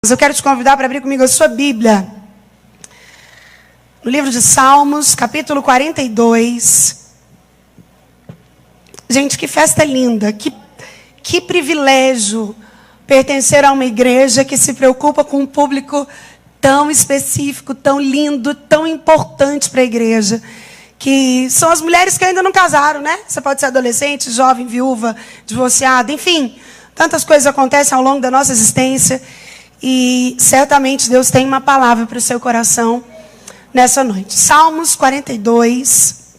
Eu quero te convidar para abrir comigo a sua Bíblia. No livro de Salmos, capítulo 42. Gente, que festa linda, que privilégio pertencer a uma igreja que se preocupa com um público tão específico, tão lindo, tão importante para a igreja. Que são as mulheres que ainda não casaram, né? Você pode ser adolescente, jovem, viúva, divorciada, enfim. Tantas coisas acontecem ao longo da nossa existência. E certamente Deus tem uma palavra para o seu coração nessa noite. Salmos 42.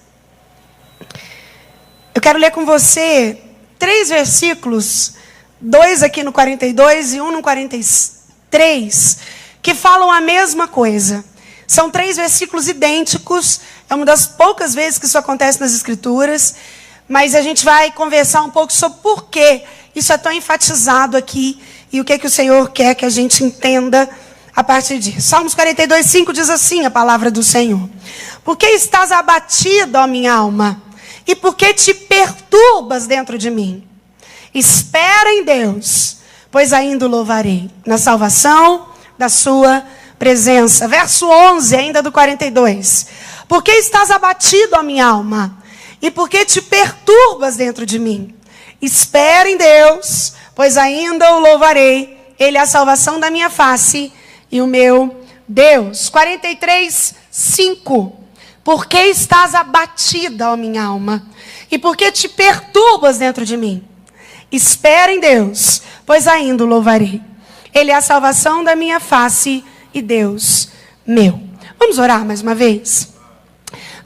Eu quero ler com você 3 versículos, 2 aqui no 42 e 1 no 43, que falam a mesma coisa. São 3 versículos idênticos. É uma das poucas vezes que isso acontece nas Escrituras. Mas a gente vai conversar um pouco sobre por que isso é tão enfatizado aqui. E o que o Senhor quer que a gente entenda a partir disso. Salmos 42, 5 diz assim a palavra do Senhor. Por que estás abatida, ó minha alma? E por que te perturbas dentro de mim? Espera em Deus, pois ainda o louvarei, na salvação da sua presença. Verso 11, ainda do 42. Por que estás abatido, ó minha alma? E por que te perturbas dentro de mim? Espera em Deus, pois ainda o louvarei. Ele é a salvação da minha face e o meu Deus. 43, 5. Por que estás abatida, ó minha alma? E por que te perturbas dentro de mim? Espera em Deus, pois ainda o louvarei. Ele é a salvação da minha face e Deus meu. Vamos orar mais uma vez?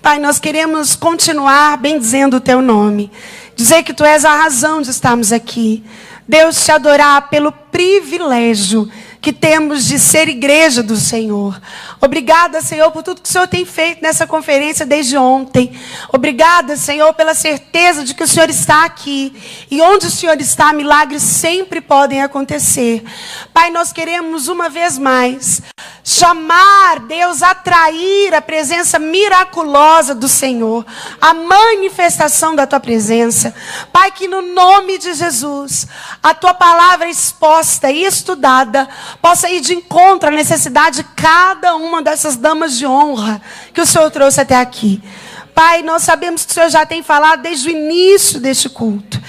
Pai, nós queremos continuar bendizendo o teu nome. Dizer que tu és a razão de estarmos aqui. Deus, te adorar pelo privilégio que temos de ser igreja do Senhor. Obrigada, Senhor, por tudo que o Senhor tem feito nessa conferência desde ontem. Obrigada, Senhor, pela certeza de que o Senhor está aqui. E onde o Senhor está, milagres sempre podem acontecer. Pai, nós queremos uma vez mais chamar, Deus, atrair a presença miraculosa do Senhor. A manifestação da tua presença. Pai, que no nome de Jesus, a tua palavra exposta e estudada possa ir de encontro à necessidade de cada uma dessas damas de honra que o Senhor trouxe até aqui. Pai, nós sabemos que o Senhor já tem falado desde o início deste culto.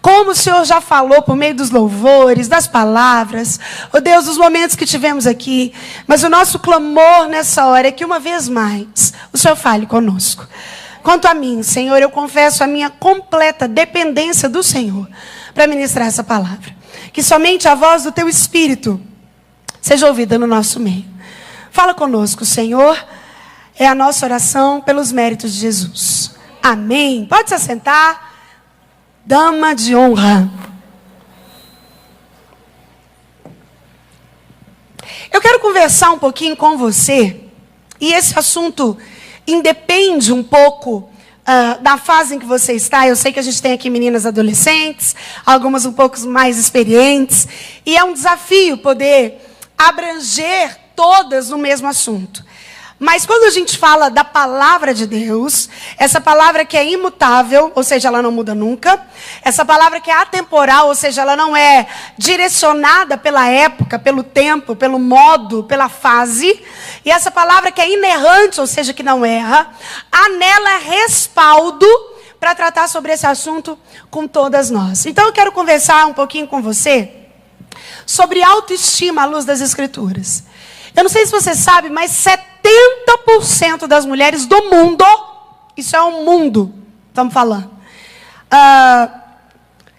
Como o Senhor já falou por meio dos louvores, das palavras, ó Deus, dos momentos que tivemos aqui. Mas o nosso clamor nessa hora é que uma vez mais o Senhor fale conosco. Quanto a mim, Senhor, eu confesso a minha completa dependência do Senhor para ministrar essa palavra. Que somente a voz do teu Espírito seja ouvida no nosso meio. Fala conosco, Senhor. É a nossa oração pelos méritos de Jesus. Amém. Pode se assentar. Dama de honra. Eu quero conversar um pouquinho com você. E esse assunto independe um pouco da fase em que você está. Eu sei que a gente tem aqui meninas adolescentes, algumas um pouco mais experientes. E é um desafio poder abranger todas no mesmo assunto. Mas quando a gente fala da palavra de Deus, essa palavra que é imutável, ou seja, ela não muda nunca. Essa palavra que é atemporal, ou seja, ela não é direcionada pela época, pelo tempo, pelo modo, pela fase. E essa palavra que é inerrante, ou seja, que não erra. Há nela respaldo para tratar sobre esse assunto com todas nós. Então eu quero conversar um pouquinho com você sobre autoestima à luz das Escrituras. Eu não sei se você sabe, mas 70% das mulheres do mundo, isso é um mundo, estamos falando,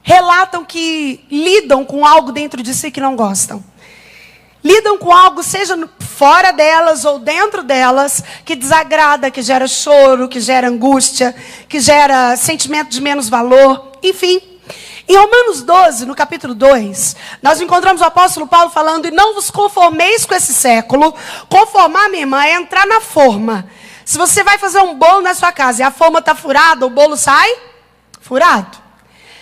relatam que lidam com algo dentro de si que não gostam. Lidam com algo, seja fora delas ou dentro delas, que desagrada, que gera choro, que gera angústia, que gera sentimento de menos valor, enfim. Em Romanos 12, no capítulo 2, nós encontramos o apóstolo Paulo falando: e não vos conformeis com esse século. Conformar, minha irmã, é entrar na forma. Se você vai fazer um bolo na sua casa e a forma está furada, o bolo sai furado.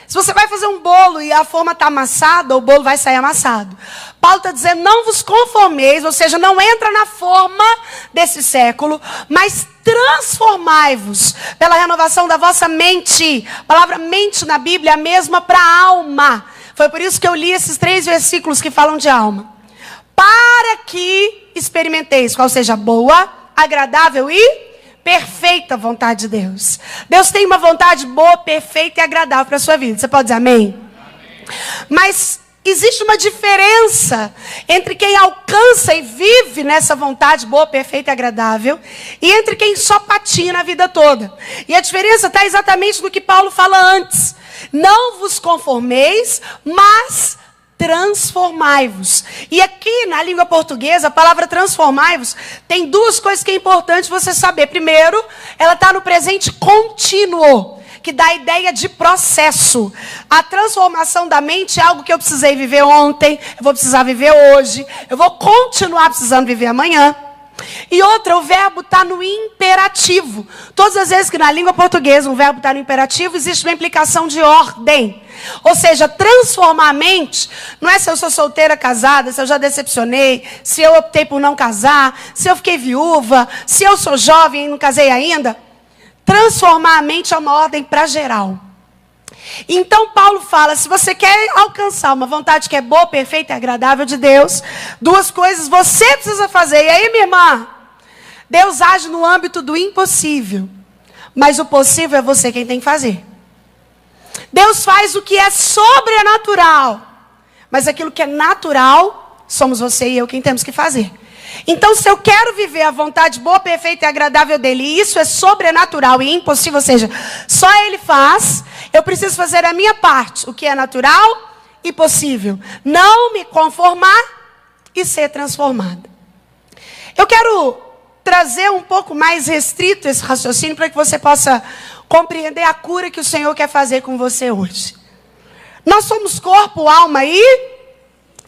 Se você vai fazer um bolo e a forma está amassada, o bolo vai sair amassado. Paulo está dizendo: não vos conformeis, ou seja, não entra na forma desse século, mas transformai-vos pela renovação da vossa mente. A palavra mente na Bíblia é a mesma para alma. Foi por isso que eu li esses 3 versículos que falam de alma. experimenteis qual seja a boa, agradável e perfeita vontade de Deus. Deus tem uma vontade boa, perfeita e agradável para a sua vida. Você pode dizer amém? Mas existe uma diferença entre quem alcança e vive nessa vontade boa, perfeita e agradável e entre quem só patina a vida toda. E a diferença está exatamente no que Paulo fala antes. Não vos conformeis, mas transformai-vos. E aqui na língua portuguesa, a palavra transformai-vos tem duas coisas que é importante você saber. Primeiro, ela está no presente contínuo, que dá a ideia de processo. A transformação da mente é algo que eu precisei viver ontem, eu vou precisar viver hoje, eu vou continuar precisando viver amanhã. E outra, o verbo está no imperativo. Todas as vezes que na língua portuguesa um verbo está no imperativo, existe uma implicação de ordem. Ou seja, transformar a mente não é se eu sou solteira, casada, se eu já decepcionei, se eu optei por não casar, se eu fiquei viúva, se eu sou jovem e não casei ainda. Transformar a mente é uma ordem para geral. Então Paulo fala, se você quer alcançar uma vontade que é boa, perfeita e agradável de Deus, duas coisas você precisa fazer. E aí, minha irmã, Deus age no âmbito do impossível, mas o possível é você quem tem que fazer. Deus faz o que é sobrenatural, mas aquilo que é natural, somos você e eu quem temos que fazer. Então, se eu quero viver a vontade boa, perfeita e agradável dele, e isso é sobrenatural e impossível, ou seja, só ele faz, eu preciso fazer a minha parte, o que é natural e possível. Não me conformar e ser transformada. Eu quero trazer um pouco mais restrito esse raciocínio para que você possa compreender a cura que o Senhor quer fazer com você hoje. Nós somos corpo, alma e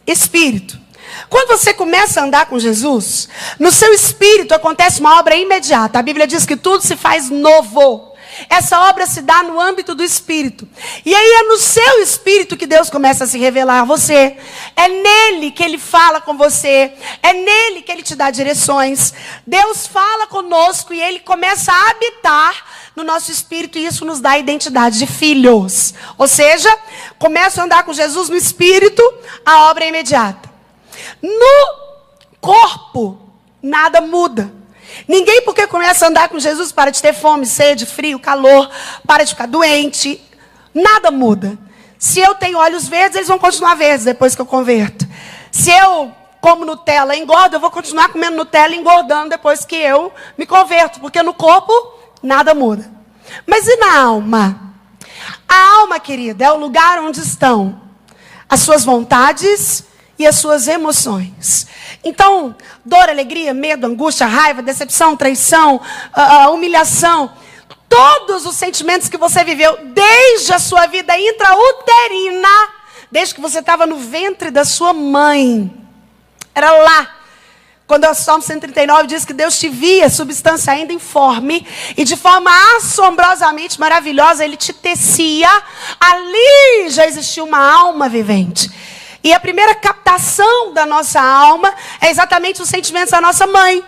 espírito. Quando você começa a andar com Jesus, no seu espírito acontece uma obra imediata. A Bíblia diz que tudo se faz novo. Essa obra se dá no âmbito do espírito. E aí é no seu espírito que Deus começa a se revelar a você. É nele que ele fala com você. É nele que ele te dá direções. Deus fala conosco e ele começa a habitar no nosso espírito. E isso nos dá a identidade de filhos. Ou seja, começa a andar com Jesus no espírito, a obra é imediata. No corpo, nada muda. Ninguém, porque começa a andar com Jesus, para de ter fome, sede, frio, calor, para de ficar doente. Nada muda. Se eu tenho olhos verdes, eles vão continuar verdes depois que eu converto. Se eu como Nutella e engordo, eu vou continuar comendo Nutella e engordando depois que eu me converto. Porque no corpo, nada muda. Mas e na alma? A alma, querida, é o lugar onde estão as suas vontades e as suas emoções. Então, dor, alegria, medo, angústia, raiva, decepção, traição, humilhação, todos os sentimentos que você viveu desde a sua vida intrauterina, desde que você estava no ventre da sua mãe. Era lá. Quando o Salmo 139 diz que Deus te via, substância ainda informe, e de forma assombrosamente maravilhosa, Ele te tecia, ali já existia uma alma vivente. E a primeira captação da nossa alma é exatamente os sentimentos da nossa mãe.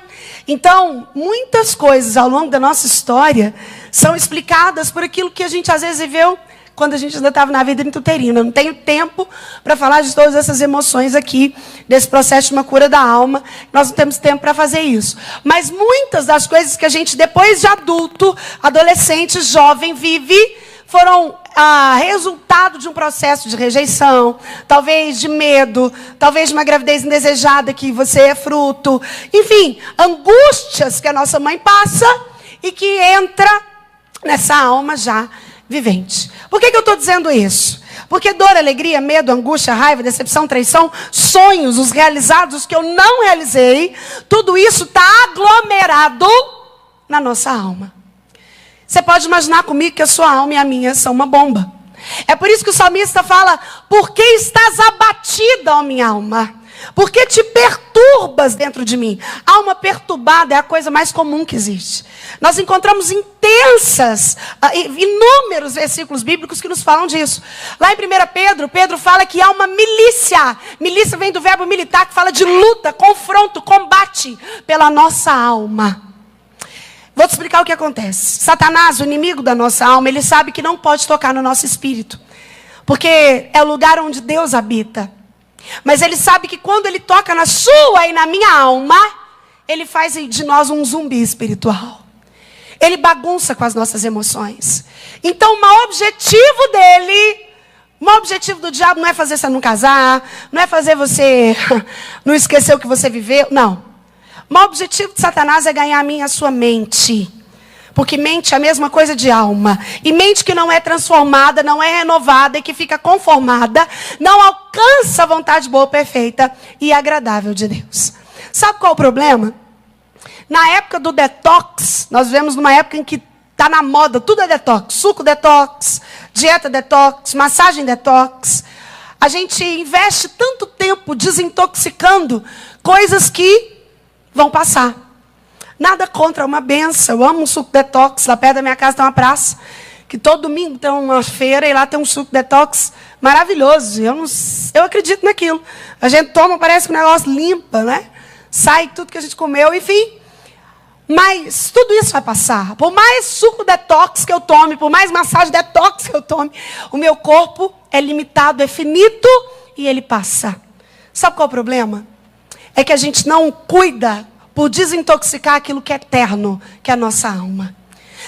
Então, muitas coisas ao longo da nossa história são explicadas por aquilo que a gente às vezes viveu quando a gente ainda estava na vida intrauterina. Não tenho tempo para falar de todas essas emoções aqui, desse processo de uma cura da alma. Nós não temos tempo para fazer isso. Mas muitas das coisas que a gente, depois de adulto, adolescente, jovem, vive, foram resultado de um processo de rejeição, talvez de medo, talvez de uma gravidez indesejada que você é fruto. Enfim, angústias que a nossa mãe passa e que entra nessa alma já vivente. Por que eu estou dizendo isso? Porque dor, alegria, medo, angústia, raiva, decepção, traição, sonhos, os realizados, os que eu não realizei, tudo isso está aglomerado na nossa alma. Você pode imaginar comigo que a sua alma e a minha são uma bomba. É por isso que o salmista fala, por que estás abatida, ó minha alma? Por que te perturbas dentro de mim? Alma perturbada é a coisa mais comum que existe. Nós encontramos inúmeros versículos bíblicos que nos falam disso. Lá em 1 Pedro, Pedro fala que há uma milícia. Milícia vem do verbo militar, que fala de luta, confronto, combate pela nossa alma. Vou te explicar o que acontece. Satanás, o inimigo da nossa alma, ele sabe que não pode tocar no nosso espírito. Porque é o lugar onde Deus habita. Mas ele sabe que quando ele toca na sua e na minha alma, ele faz de nós um zumbi espiritual. Ele bagunça com as nossas emoções. Então, o maior objetivo do diabo não é fazer você não casar, não é fazer você não esquecer o que você viveu, não. O maior objetivo de Satanás é ganhar a minha e a sua mente. Porque mente é a mesma coisa de alma. E mente que não é transformada, não é renovada e que fica conformada, não alcança a vontade boa, perfeita e agradável de Deus. Sabe qual é o problema? Na época do detox, nós vivemos numa época em que está na moda, tudo é detox. Suco detox, dieta detox, massagem detox. A gente investe tanto tempo desintoxicando coisas que vão passar. Nada contra uma benção. Eu amo um suco detox. Lá perto da minha casa tem uma praça, que todo domingo tem uma feira e lá tem um suco detox maravilhoso. Eu acredito naquilo. A gente toma, parece que o negócio limpa, né? Sai tudo que a gente comeu, enfim. Mas tudo isso vai passar. Por mais suco detox que eu tome, por mais massagem detox que eu tome, o meu corpo é limitado, é finito e ele passa. Sabe qual é o problema? É que a gente não cuida por desintoxicar aquilo que é eterno, que é a nossa alma.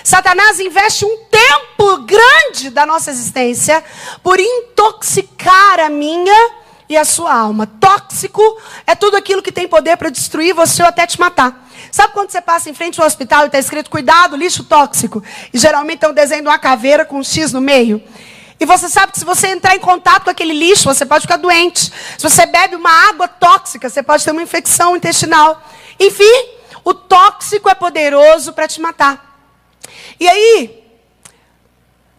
Satanás investe um tempo grande da nossa existência por intoxicar a minha e a sua alma. Tóxico é tudo aquilo que tem poder para destruir você ou até te matar. Sabe quando você passa em frente ao hospital e está escrito cuidado, lixo tóxico? E geralmente tem um desenho de uma caveira com um X no meio. E você sabe que se você entrar em contato com aquele lixo, você pode ficar doente. Se você bebe uma água tóxica, você pode ter uma infecção intestinal. Enfim, o tóxico é poderoso para te matar. E aí,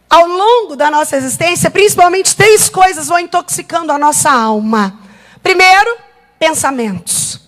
ao longo da nossa existência, principalmente 3 coisas vão intoxicando a nossa alma. Primeiro, pensamentos.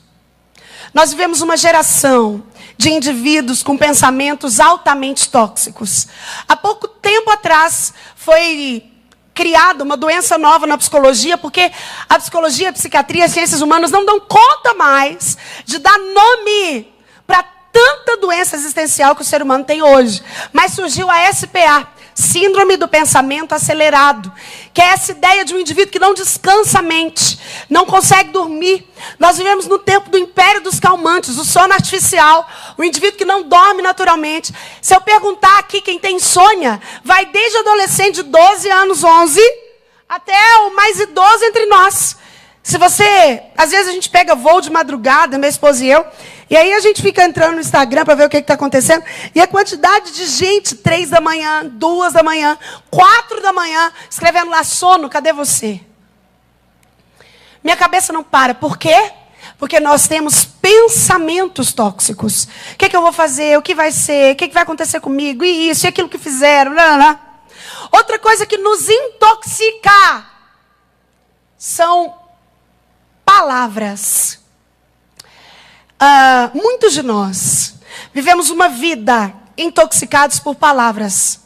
Nós vivemos uma geração de indivíduos com pensamentos altamente tóxicos. Há pouco tempo atrás foi criada uma doença nova na psicologia, porque a psicologia, a psiquiatria, as ciências humanas não dão conta mais de dar nome para tanta doença existencial que o ser humano tem hoje. Mas surgiu a SPA, Síndrome do Pensamento Acelerado, que é essa ideia de um indivíduo que não descansa a mente, não consegue dormir. Nós vivemos no tempo do império dos calmantes, o sono artificial, o indivíduo que não dorme naturalmente. Se eu perguntar aqui quem tem insônia, vai desde adolescente de 12 anos, 11, até o mais idoso entre nós. Se você, às vezes a gente pega voo de madrugada, minha esposa e eu, e aí a gente fica entrando no Instagram para ver o que está acontecendo, e a quantidade de gente, 3 da manhã, 2 da manhã, 4 da manhã, escrevendo lá, sono, cadê você? Minha cabeça não para. Por quê? Porque nós temos pensamentos tóxicos. O que eu vou fazer? O que vai ser? O que vai acontecer comigo? E isso, e aquilo que fizeram. Blá, blá. Outra coisa que nos intoxica são palavras. Muitos de nós vivemos uma vida intoxicados por palavras.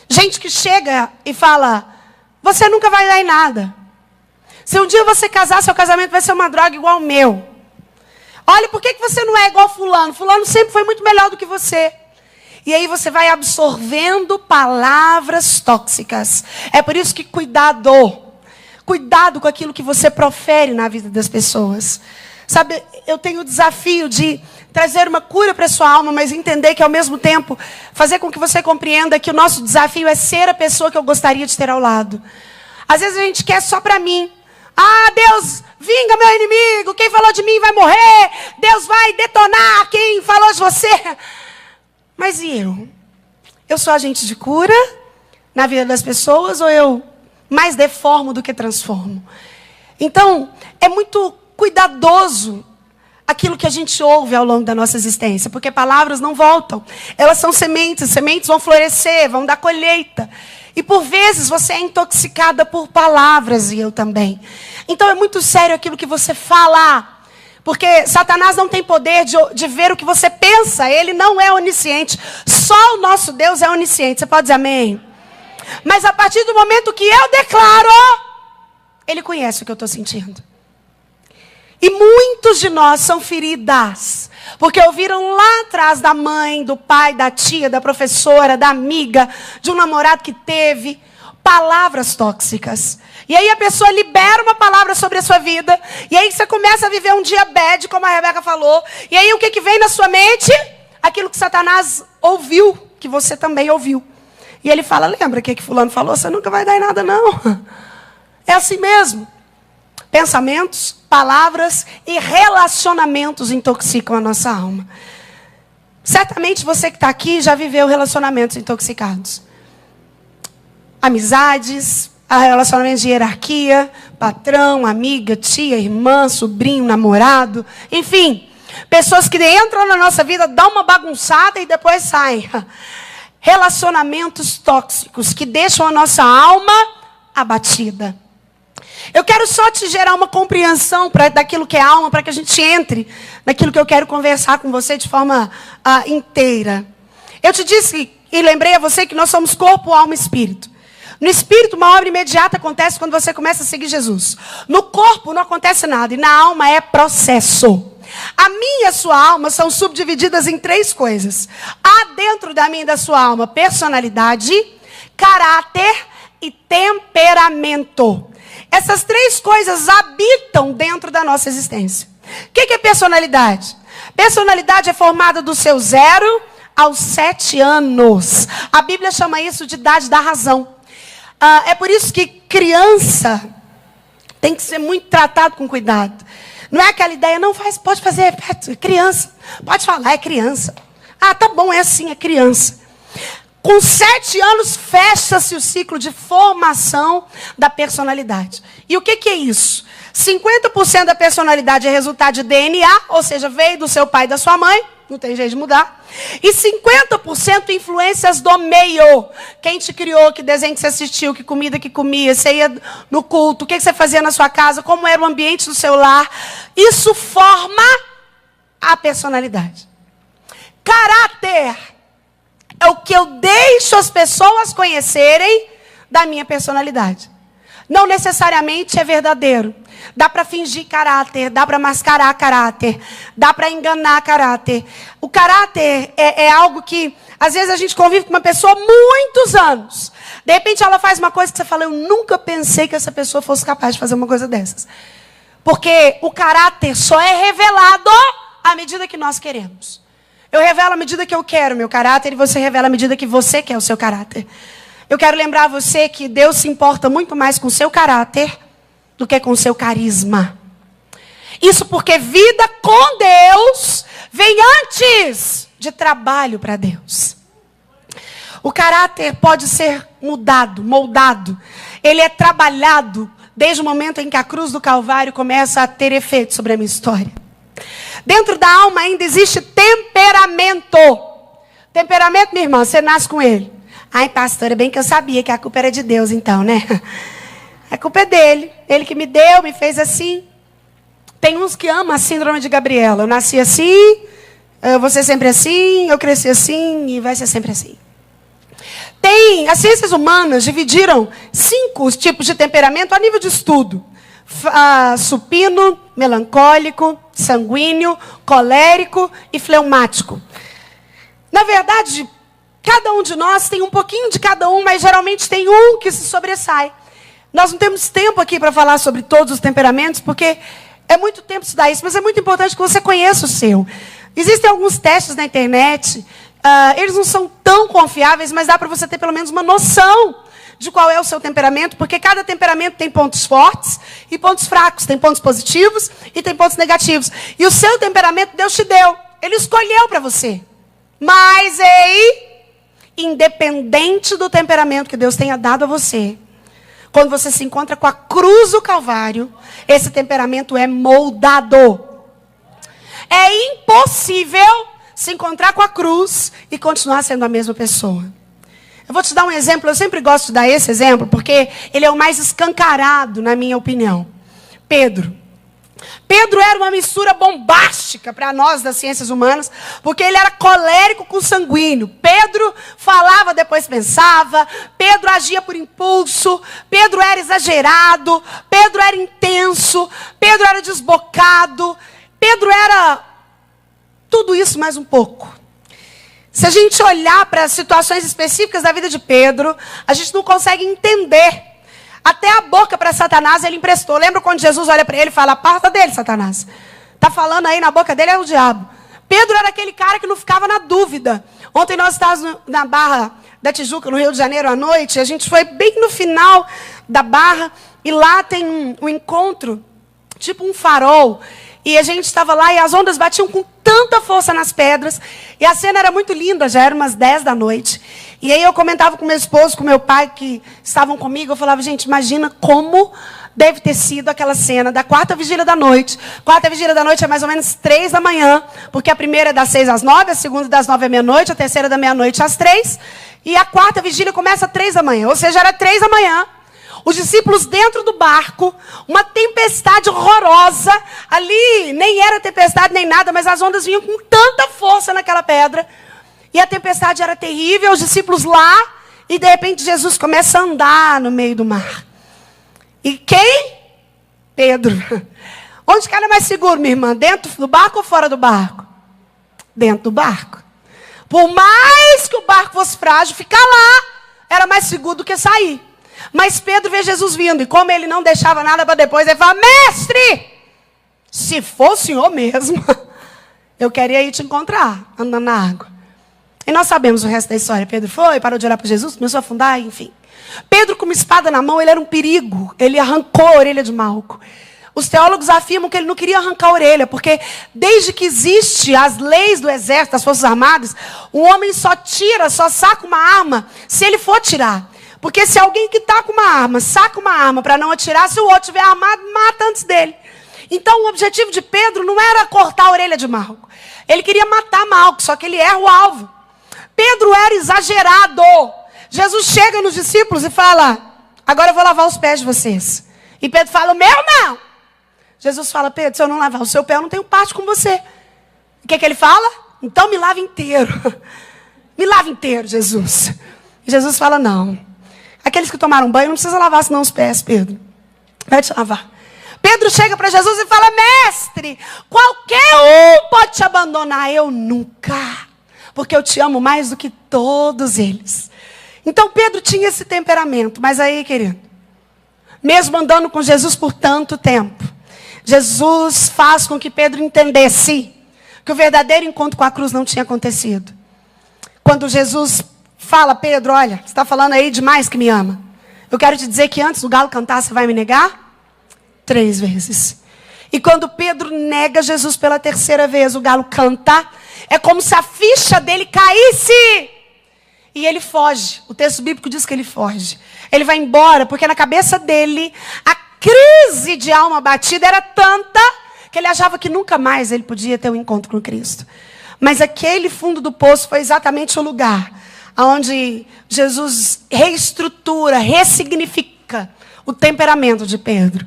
Gente que chega e fala, você nunca vai dar em nada. Se um dia você casar, seu casamento vai ser uma droga igual o meu. Olha, por que você não é igual fulano? Fulano sempre foi muito melhor do que você. E aí você vai absorvendo palavras tóxicas. É por isso que cuidado com aquilo que você profere na vida das pessoas. Sabe, eu tenho o desafio de trazer uma cura para a sua alma, mas entender que ao mesmo tempo, fazer com que você compreenda que o nosso desafio é ser a pessoa que eu gostaria de ter ao lado. Às vezes a gente quer só para mim. Ah, Deus, vinga meu inimigo, quem falou de mim vai morrer, Deus vai detonar quem falou de você. Mas e eu? Eu sou agente de cura na vida das pessoas ou eu mais deformo do que transformo? Então, é muito cuidadoso aquilo que a gente ouve ao longo da nossa existência, porque palavras não voltam. Elas são sementes, sementes vão florescer, vão dar colheita. E por vezes você é intoxicada por palavras, e eu também. Então é muito sério aquilo que você fala. Porque Satanás não tem poder de ver o que você pensa. Ele não é onisciente. Só o nosso Deus é onisciente. Você pode dizer amém? Mas a partir do momento que eu declaro, Ele conhece o que eu estou sentindo. E muitos de nós são feridas, porque ouviram lá atrás da mãe, do pai, da tia, da professora, da amiga, de um namorado que teve, palavras tóxicas. E aí a pessoa libera uma palavra sobre a sua vida. E aí você começa a viver um dia bad, como a Rebeca falou. E aí o que vem na sua mente? Aquilo que Satanás ouviu, que você também ouviu. E ele fala, lembra o que fulano falou? Você nunca vai dar em nada, não. É assim mesmo. Pensamentos, palavras e relacionamentos intoxicam a nossa alma. Certamente você que está aqui já viveu relacionamentos intoxicados. Amizades, relacionamentos de hierarquia, patrão, amiga, tia, irmã, sobrinho, namorado, enfim. Pessoas que entram na nossa vida, dão uma bagunçada e depois saem. Relacionamentos tóxicos que deixam a nossa alma abatida. Eu quero só te gerar uma compreensão daquilo que é alma, para que a gente entre naquilo que eu quero conversar com você de forma inteira. Eu te disse e lembrei a você que nós somos corpo, alma e espírito. No espírito, uma obra imediata acontece quando você começa a seguir Jesus. No corpo não acontece nada e na alma é processo. A minha e a sua alma são subdivididas em 3 coisas. Há dentro da minha e da sua alma personalidade, caráter e temperamento. Essas 3 coisas habitam dentro da nossa existência. O que é personalidade? Personalidade é formada do seu 0 aos 7 anos. A Bíblia chama isso de idade da razão. É por isso que criança tem que ser muito tratado com cuidado. Não é aquela ideia, não faz, pode fazer, é criança. Pode falar, é criança. Ah, tá bom, é assim, é criança. Com 7 anos, fecha-se o ciclo de formação da personalidade. E o que é isso? 50% da personalidade é resultado de DNA, ou seja, veio do seu pai e da sua mãe, não tem jeito de mudar. E 50% influências do meio. Quem te criou, que desenho que você assistiu, que comida que comia, você ia no culto, o que você fazia na sua casa, como era o ambiente do seu lar. Isso forma a personalidade. Caráter é o que eu deixo as pessoas conhecerem da minha personalidade. Não necessariamente é verdadeiro. Dá para fingir caráter, dá para mascarar caráter, dá para enganar caráter. O caráter é algo que, às vezes, a gente convive com uma pessoa há muitos anos. De repente, ela faz uma coisa que você fala, eu nunca pensei que essa pessoa fosse capaz de fazer uma coisa dessas. Porque o caráter só é revelado à medida que nós queremos. Eu revelo à medida que eu quero o meu caráter e você revela à medida que você quer o seu caráter. Eu quero lembrar a você que Deus se importa muito mais com o seu caráter do que com o seu carisma. Isso porque vida com Deus vem antes de trabalho para Deus. O caráter pode ser mudado, moldado. Ele é trabalhado desde o momento em que a cruz do Calvário começa a ter efeito sobre a minha história. Dentro da alma ainda existe temperamento. Temperamento, minha irmã, você nasce com ele. Ai, pastora, bem que eu sabia que a culpa era de Deus então, né? A culpa é dele. Ele que me deu, me fez assim. Tem uns que amam a síndrome de Gabriela. Eu nasci assim, eu vou ser sempre assim, eu cresci assim e vai ser sempre assim. As ciências humanas dividiram 5 tipos de temperamento a nível de estudo. Supino, melancólico, sanguíneo, colérico e fleumático. Na verdade, cada um de nós tem um pouquinho de cada um, mas geralmente tem um que se sobressai. Nós não temos tempo aqui para falar sobre todos os temperamentos, porque é muito tempo estudar isso, mas é muito importante que você conheça o seu. Existem alguns testes na internet, eles não são tão confiáveis, mas dá para você ter pelo menos uma noção de qual é o seu temperamento, porque cada temperamento tem pontos fortes e pontos fracos, tem pontos positivos e tem pontos negativos. E o seu temperamento Deus te deu, Ele escolheu para você. Mas, independente do temperamento que Deus tenha dado a você, quando você se encontra com a cruz do Calvário, esse temperamento é moldado. É impossível se encontrar com a cruz e continuar sendo a mesma pessoa. Eu vou te dar um exemplo, eu sempre gosto de dar esse exemplo, porque ele é o mais escancarado, na minha opinião. Pedro era uma mistura bombástica para nós das ciências humanas, porque ele era colérico com sanguíneo. Pedro falava, depois pensava. Pedro agia por impulso. Pedro era exagerado. Pedro era intenso. Pedro era desbocado. Pedro era tudo isso mais um pouco. Se a gente olhar para situações específicas da vida de Pedro, a gente não consegue entender Até a boca para Satanás ele emprestou. Lembra quando Jesus olha para ele e fala, aparta dele, Satanás. Está falando aí na boca dele é o diabo. Pedro era aquele cara que não ficava na dúvida. Ontem nós estávamos na Barra da Tijuca, no Rio de Janeiro, à noite. A gente foi bem no final da Barra. E lá tem um encontro, tipo um farol. E a gente estava lá e as ondas batiam com tanta força nas pedras. E a cena era muito linda, já era umas 10 da noite. E aí eu comentava com meu esposo, com meu pai, que estavam comigo. Eu falava, gente, imagina como deve ter sido aquela cena da quarta vigília da noite. Quarta vigília da noite é mais ou menos 3 da manhã. Porque a primeira é das 6 às 9, a segunda das 9 à meia-noite, a terceira da meia-noite às 3. E a quarta vigília começa às 3 da manhã. Ou seja, era 3 da manhã. Os discípulos dentro do barco, uma tempestade horrorosa. Ali nem era tempestade nem nada, mas as ondas vinham com tanta força naquela pedra. E a tempestade era terrível, os discípulos lá. E de repente Jesus começa a andar no meio do mar. E quem? Pedro. Onde que era mais seguro, minha irmã? Dentro do barco ou fora do barco? Dentro do barco. Por mais que o barco fosse frágil, ficar lá era mais seguro do que sair. Mas Pedro vê Jesus vindo, e como ele não deixava nada para depois, ele fala, mestre, se for o senhor mesmo, eu queria ir te encontrar, andando na água. E nós sabemos o resto da história. Pedro foi, parou de orar para Jesus, começou a afundar, enfim. Pedro com uma espada na mão, ele era um perigo, ele arrancou a orelha de Malco. Os teólogos afirmam que ele não queria arrancar a orelha, porque desde que existe as leis do exército, das forças armadas, um homem só tira, só saca uma arma, se ele for tirar. Porque se alguém que está com uma arma, saca uma arma para não atirar, se o outro estiver armado, mata antes dele. Então o objetivo de Pedro não era cortar a orelha de Malco. Ele queria matar Malco, só que ele erra o alvo. Pedro era exagerado. Jesus chega nos discípulos e fala, agora eu vou lavar os pés de vocês. E Pedro fala, o meu não. Jesus fala, Pedro, se eu não lavar o seu pé, eu não tenho parte com você. O que ele fala? Então me lava inteiro. Me lava inteiro, Jesus. E Jesus fala, não. Aqueles que tomaram banho não precisa lavar senão os pés, Pedro. Vai te lavar. Pedro chega para Jesus e fala, mestre, qualquer um pode te abandonar, eu nunca. Porque eu te amo mais do que todos eles. Então Pedro tinha esse temperamento. Mas aí, querido, mesmo andando com Jesus por tanto tempo, Jesus faz com que Pedro entendesse que o verdadeiro encontro com a cruz não tinha acontecido. Quando Jesus fala, Pedro, olha, você está falando aí demais que me ama. Eu quero te dizer que antes do galo cantar, você vai me negar? 3 vezes. E quando Pedro nega Jesus pela 3ª vez, o galo canta, é como se a ficha dele caísse. E ele foge. O texto bíblico diz que ele foge. Ele vai embora, porque na cabeça dele, a crise de alma batida era tanta, que ele achava que nunca mais ele podia ter um encontro com Cristo. Mas aquele fundo do poço foi exatamente o lugar onde Jesus reestrutura, ressignifica o temperamento de Pedro.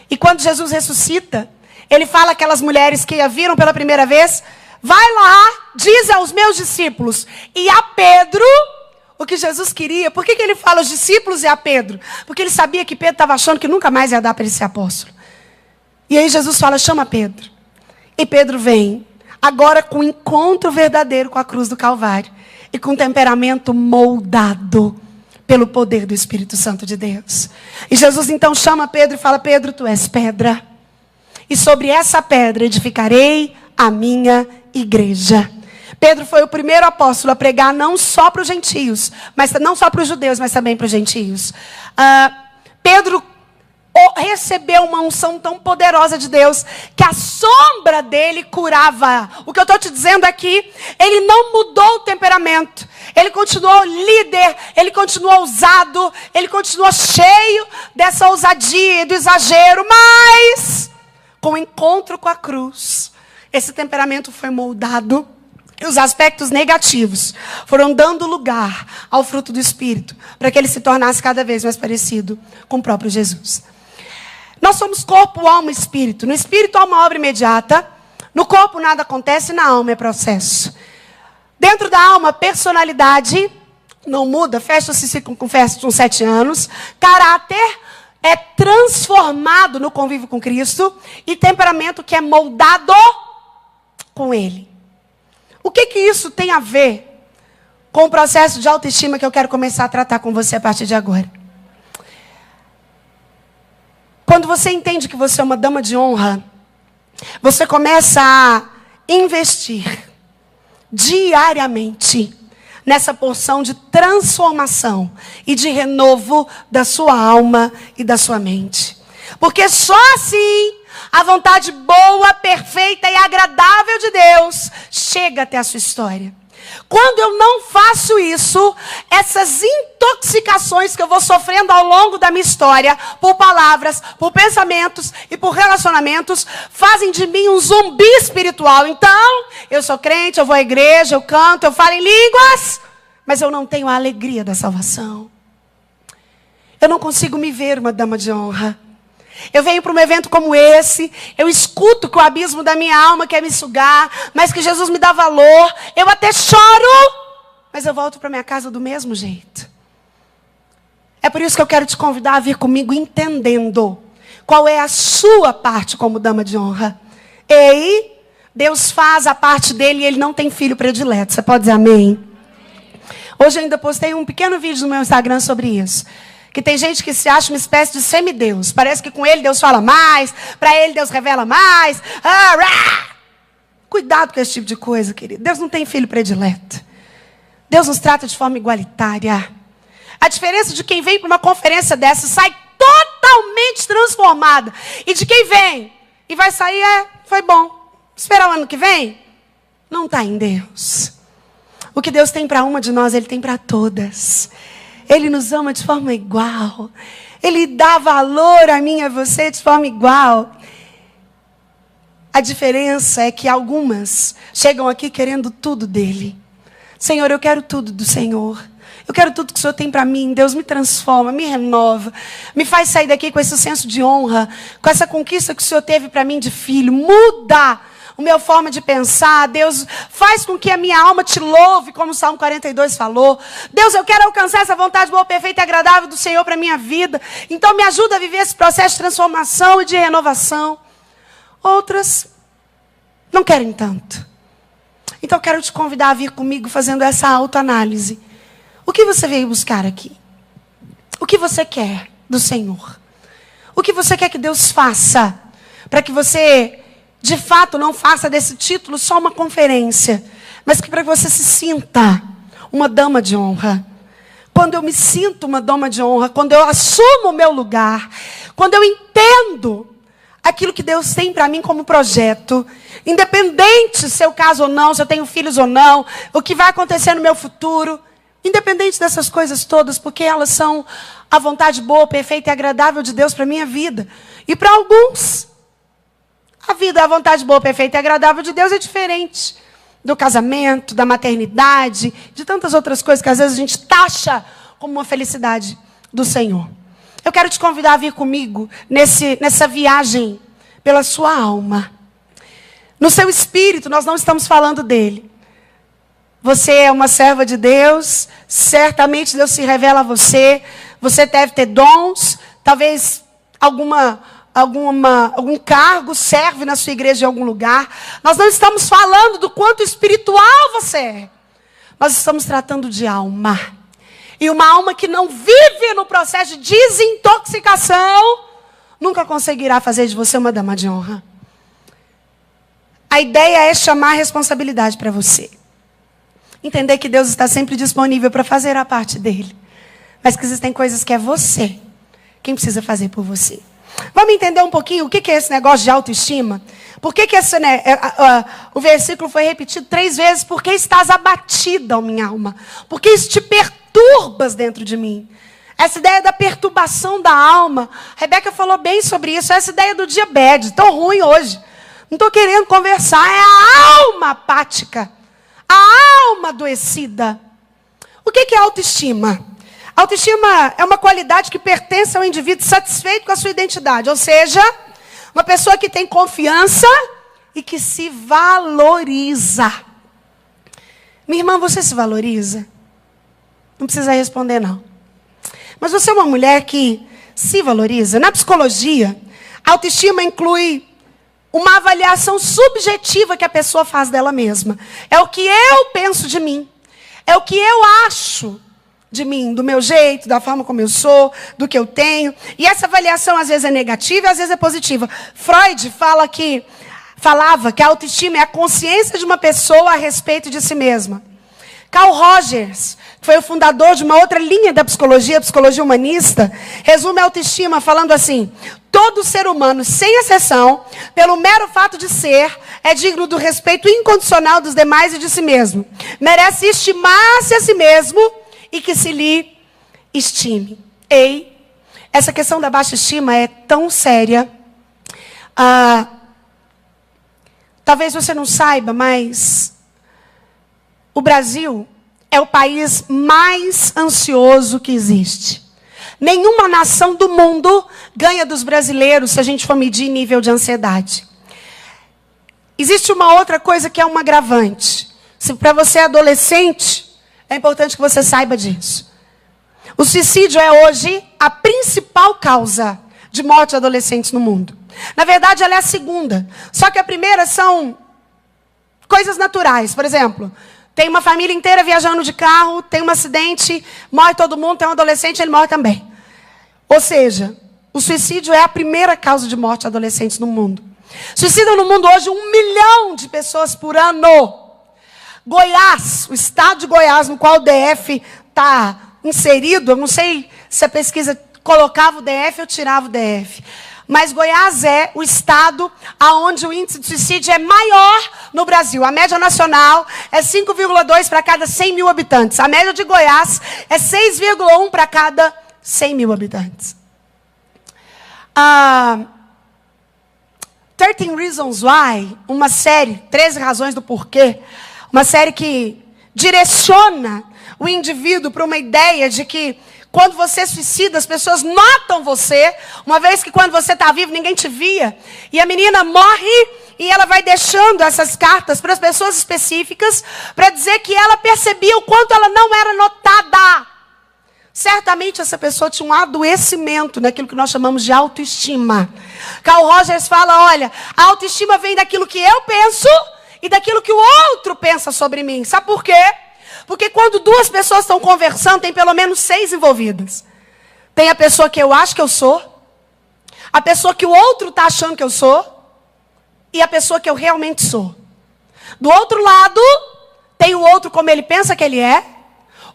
E quando Jesus ressuscita, ele fala àquelas mulheres que a viram pela primeira vez, vai lá, diz aos meus discípulos e a Pedro o que Jesus queria. Por que ele fala aos discípulos e a Pedro? Porque ele sabia que Pedro estava achando que nunca mais ia dar para ele ser apóstolo. E aí Jesus fala, chama Pedro. E Pedro vem, agora com um encontro verdadeiro com a cruz do Calvário. E com um temperamento moldado pelo poder do Espírito Santo de Deus. E Jesus então chama Pedro e fala, Pedro, tu és pedra. E sobre essa pedra edificarei a minha igreja. Pedro foi o primeiro apóstolo a pregar não só para os gentios, mas não só para os judeus, mas também para os gentios. Pedro recebeu uma unção tão poderosa de Deus que a sombra dele curava. O que eu estou te dizendo aqui, ele não mudou o temperamento. Ele continuou líder, ele continuou ousado, ele continuou cheio dessa ousadia e do exagero, mas com o encontro com a cruz, esse temperamento foi moldado. E os aspectos negativos foram dando lugar ao fruto do Espírito, para que ele se tornasse cada vez mais parecido com o próprio Jesus. Nós somos corpo, alma e espírito. No espírito há uma obra imediata, no corpo nada acontece, na alma é processo. Dentro da alma, personalidade não muda, fecha-se ciclo com festa com 7 anos, caráter é transformado no convívio com Cristo e temperamento que é moldado com Ele. O que isso tem a ver com o processo de autoestima que eu quero começar a tratar com você a partir de agora? Quando você entende que você é uma dama de honra, você começa a investir diariamente nessa porção de transformação e de renovo da sua alma e da sua mente. Porque só assim a vontade boa, perfeita e agradável de Deus chega até a sua história. Quando eu não faço isso, essas intoxicações que eu vou sofrendo ao longo da minha história, por palavras, por pensamentos e por relacionamentos, fazem de mim um zumbi espiritual. Então, eu sou crente, eu vou à igreja, eu canto, eu falo em línguas, mas eu não tenho a alegria da salvação. Eu não consigo me ver uma dama de honra. Eu venho para um evento como esse, eu escuto que o abismo da minha alma quer me sugar, mas que Jesus me dá valor, eu até choro, mas eu volto para minha casa do mesmo jeito. É por isso que eu quero te convidar a vir comigo entendendo qual é a sua parte como dama de honra. Ei, Deus faz a parte dele e ele não tem filho predileto. Você pode dizer amém? Hoje eu ainda postei um pequeno vídeo no meu Instagram sobre isso. Que tem gente que se acha uma espécie de semideus. Parece que com ele Deus fala mais, para ele Deus revela mais. Cuidado com esse tipo de coisa, querido. Deus não tem filho predileto. Deus nos trata de forma igualitária. A diferença de quem vem para uma conferência dessa e sai totalmente transformada. E de quem vem e vai sair, foi bom. Esperar o ano que vem? Não está em Deus. O que Deus tem para uma de nós, Ele tem para todas. Ele nos ama de forma igual. Ele dá valor a mim e a você de forma igual. A diferença é que algumas chegam aqui querendo tudo dele. Senhor, eu quero tudo do Senhor. Eu quero tudo que o Senhor tem para mim. Deus, me transforma, me renova. Me faz sair daqui com esse senso de honra. Com essa conquista que o Senhor teve para mim de filho. Muda a minha forma de pensar. Deus, faz com que a minha alma te louve, como o Salmo 42 falou. Deus, eu quero alcançar essa vontade boa, perfeita e agradável do Senhor para a minha vida. Então me ajuda a viver esse processo de transformação e de renovação. Outras não querem tanto. Então eu quero te convidar a vir comigo fazendo essa autoanálise. O que você veio buscar aqui? O que você quer do Senhor? O que você quer que Deus faça para que você de fato não faça desse título só uma conferência, mas que para que você se sinta uma dama de honra. Quando eu me sinto uma dama de honra, quando eu assumo o meu lugar, quando eu entendo aquilo que Deus tem para mim como projeto, independente se eu caso ou não, se eu tenho filhos ou não, o que vai acontecer no meu futuro, independente dessas coisas todas, porque elas são a vontade boa, perfeita e agradável de Deus para a minha vida. E para alguns, a vida, a vontade boa, perfeita e agradável de Deus é diferente do casamento, da maternidade, de tantas outras coisas que às vezes a gente taxa como uma felicidade do Senhor. Eu quero te convidar a vir comigo nessa viagem pela sua alma. No seu espírito, nós não estamos falando dele. Você é uma serva de Deus, certamente Deus se revela a você. Você deve ter dons, talvez algum cargo serve na sua igreja em algum lugar. Nós não estamos falando do quanto espiritual você é. Nós estamos tratando de alma. E uma alma que não vive no processo de desintoxicação nunca conseguirá fazer de você uma dama de honra. A ideia é chamar a responsabilidade para você. Entender que Deus está sempre disponível para fazer a parte dele. Mas que existem coisas que é você quem precisa fazer por você. Vamos entender um pouquinho o que é esse negócio de autoestima? Por que o versículo foi repetido 3 vezes? Porque estás abatida, ó minha alma. Porque isso te perturbas dentro de mim. Essa ideia da perturbação da alma. A Rebeca falou bem sobre isso. Essa ideia do dia bad, tão ruim hoje. Não estou querendo conversar. É a alma apática. A alma adoecida. O que é autoestima? Autoestima é uma qualidade que pertence ao indivíduo satisfeito com a sua identidade. Ou seja, uma pessoa que tem confiança e que se valoriza. Minha irmã, você se valoriza? Não precisa responder, não. Mas você é uma mulher que se valoriza? Na psicologia, a autoestima inclui uma avaliação subjetiva que a pessoa faz dela mesma. É o que eu penso de mim. É o que eu acho de mim, do meu jeito, da forma como eu sou, do que eu tenho. E essa avaliação às vezes é negativa e às vezes é positiva. Freud falava que a autoestima é a consciência de uma pessoa a respeito de si mesma. Carl Rogers, que foi o fundador de uma outra linha da psicologia, a psicologia humanista, resume a autoestima falando assim: todo ser humano, sem exceção, pelo mero fato de ser, é digno do respeito incondicional dos demais e de si mesmo. Merece estimar-se a si mesmo e que se lhe estime. Ei, essa questão da baixa estima é tão séria. Talvez você não saiba, mas o Brasil é o país mais ansioso que existe. Nenhuma nação do mundo ganha dos brasileiros se a gente for medir nível de ansiedade. Existe uma outra coisa que é um agravante. Se para você é adolescente, é importante que você saiba disso. O suicídio é hoje a principal causa de morte de adolescentes no mundo. Na verdade, ela é a segunda. Só que a primeira são coisas naturais. Por exemplo, tem uma família inteira viajando de carro, tem um acidente, morre todo mundo, tem um adolescente, ele morre também. Ou seja, o suicídio é a primeira causa de morte de adolescentes no mundo. Suicidam no mundo hoje 1 milhão de pessoas por ano. Goiás, o estado de Goiás, no qual o DF está inserido, eu não sei se a pesquisa colocava o DF ou tirava o DF. Mas Goiás é o estado onde o índice de suicídio é maior no Brasil. A média nacional é 5,2 para cada 100 mil habitantes. A média de Goiás é 6,1 para cada 100 mil habitantes. 13 Reasons Why, uma série, 13 razões do porquê, uma série que direciona o indivíduo para uma ideia de que quando você suicida, as pessoas notam você, uma vez que quando você está vivo, ninguém te via. E a menina morre e ela vai deixando essas cartas para as pessoas específicas para dizer que ela percebia o quanto ela não era notada. Certamente essa pessoa tinha um adoecimento naquilo que nós chamamos de autoestima. Carl Rogers fala, olha, a autoestima vem daquilo que eu penso e daquilo que o outro pensa sobre mim. Sabe por quê? Porque quando duas pessoas estão conversando, tem pelo menos 6 envolvidas. Tem a pessoa que eu acho que eu sou, a pessoa que o outro está achando que eu sou, e a pessoa que eu realmente sou. Do outro lado, tem o outro como ele pensa que ele é,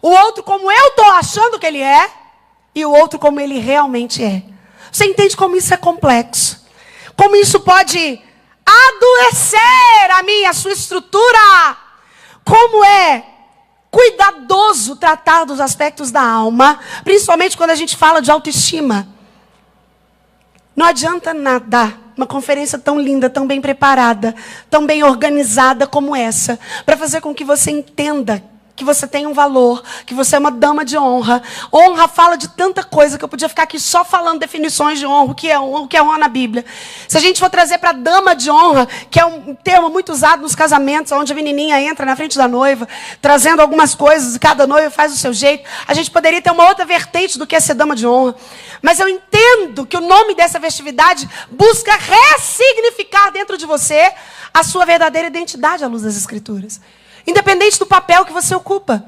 o outro como eu estou achando que ele é, e o outro como ele realmente é. Você entende como isso é complexo? Como isso pode adoecer a sua estrutura? Como é cuidadoso tratar dos aspectos da alma, principalmente quando a gente fala de autoestima. Não adianta nada uma conferência tão linda, tão bem preparada, tão bem organizada como essa, para fazer com que você entenda que você tem um valor, que você é uma dama de honra. Honra fala de tanta coisa que eu podia ficar aqui só falando definições de honra, o que é honra na Bíblia. Se a gente for trazer para dama de honra, que é um termo muito usado nos casamentos, onde a menininha entra na frente da noiva, trazendo algumas coisas, e cada noiva faz do seu jeito, a gente poderia ter uma outra vertente do que é ser dama de honra. Mas eu entendo que o nome dessa festividade busca ressignificar dentro de você a sua verdadeira identidade à luz das Escrituras. Independente do papel que você ocupa.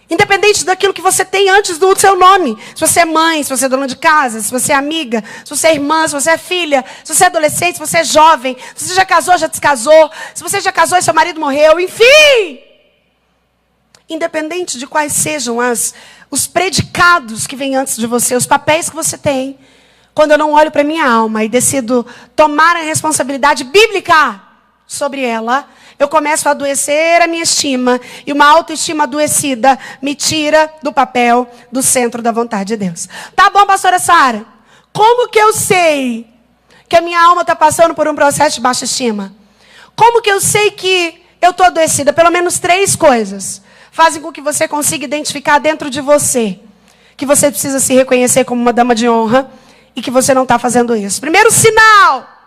Independente daquilo que você tem antes do seu nome. Se você é mãe, se você é dona de casa, se você é amiga, se você é irmã, se você é filha, se você é adolescente, se você é jovem, se você já casou, já descasou, se você já casou e seu marido morreu, enfim. Independente de quais sejam os predicados que vêm antes de você, os papéis que você tem, quando eu não olho para minha alma e decido tomar a responsabilidade bíblica sobre ela, eu começo a adoecer a minha estima. E uma autoestima adoecida me tira do papel, do centro da vontade de Deus. Tá bom, pastora Sara? Como que eu sei que a minha alma está passando por um processo de baixa estima? Como que eu sei que eu estou adoecida? Pelo menos 3 coisas fazem com que você consiga identificar dentro de você que você precisa se reconhecer como uma dama de honra e que você não está fazendo isso. Primeiro sinal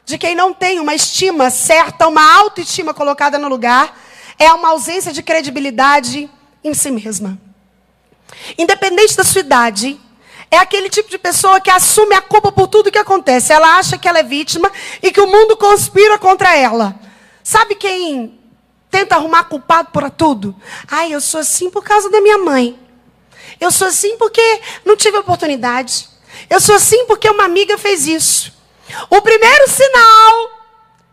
de quem não tem uma estima certa, uma autoestima colocada no lugar, é uma ausência de credibilidade em si mesma. Independente da sua idade, é aquele tipo de pessoa que assume a culpa por tudo que acontece. Ela acha que ela é vítima e que o mundo conspira contra ela. Sabe quem tenta arrumar culpado por tudo? Ai, eu sou assim por causa da minha mãe. Eu sou assim porque não tive oportunidade. Eu sou assim porque uma amiga fez isso. O primeiro sinal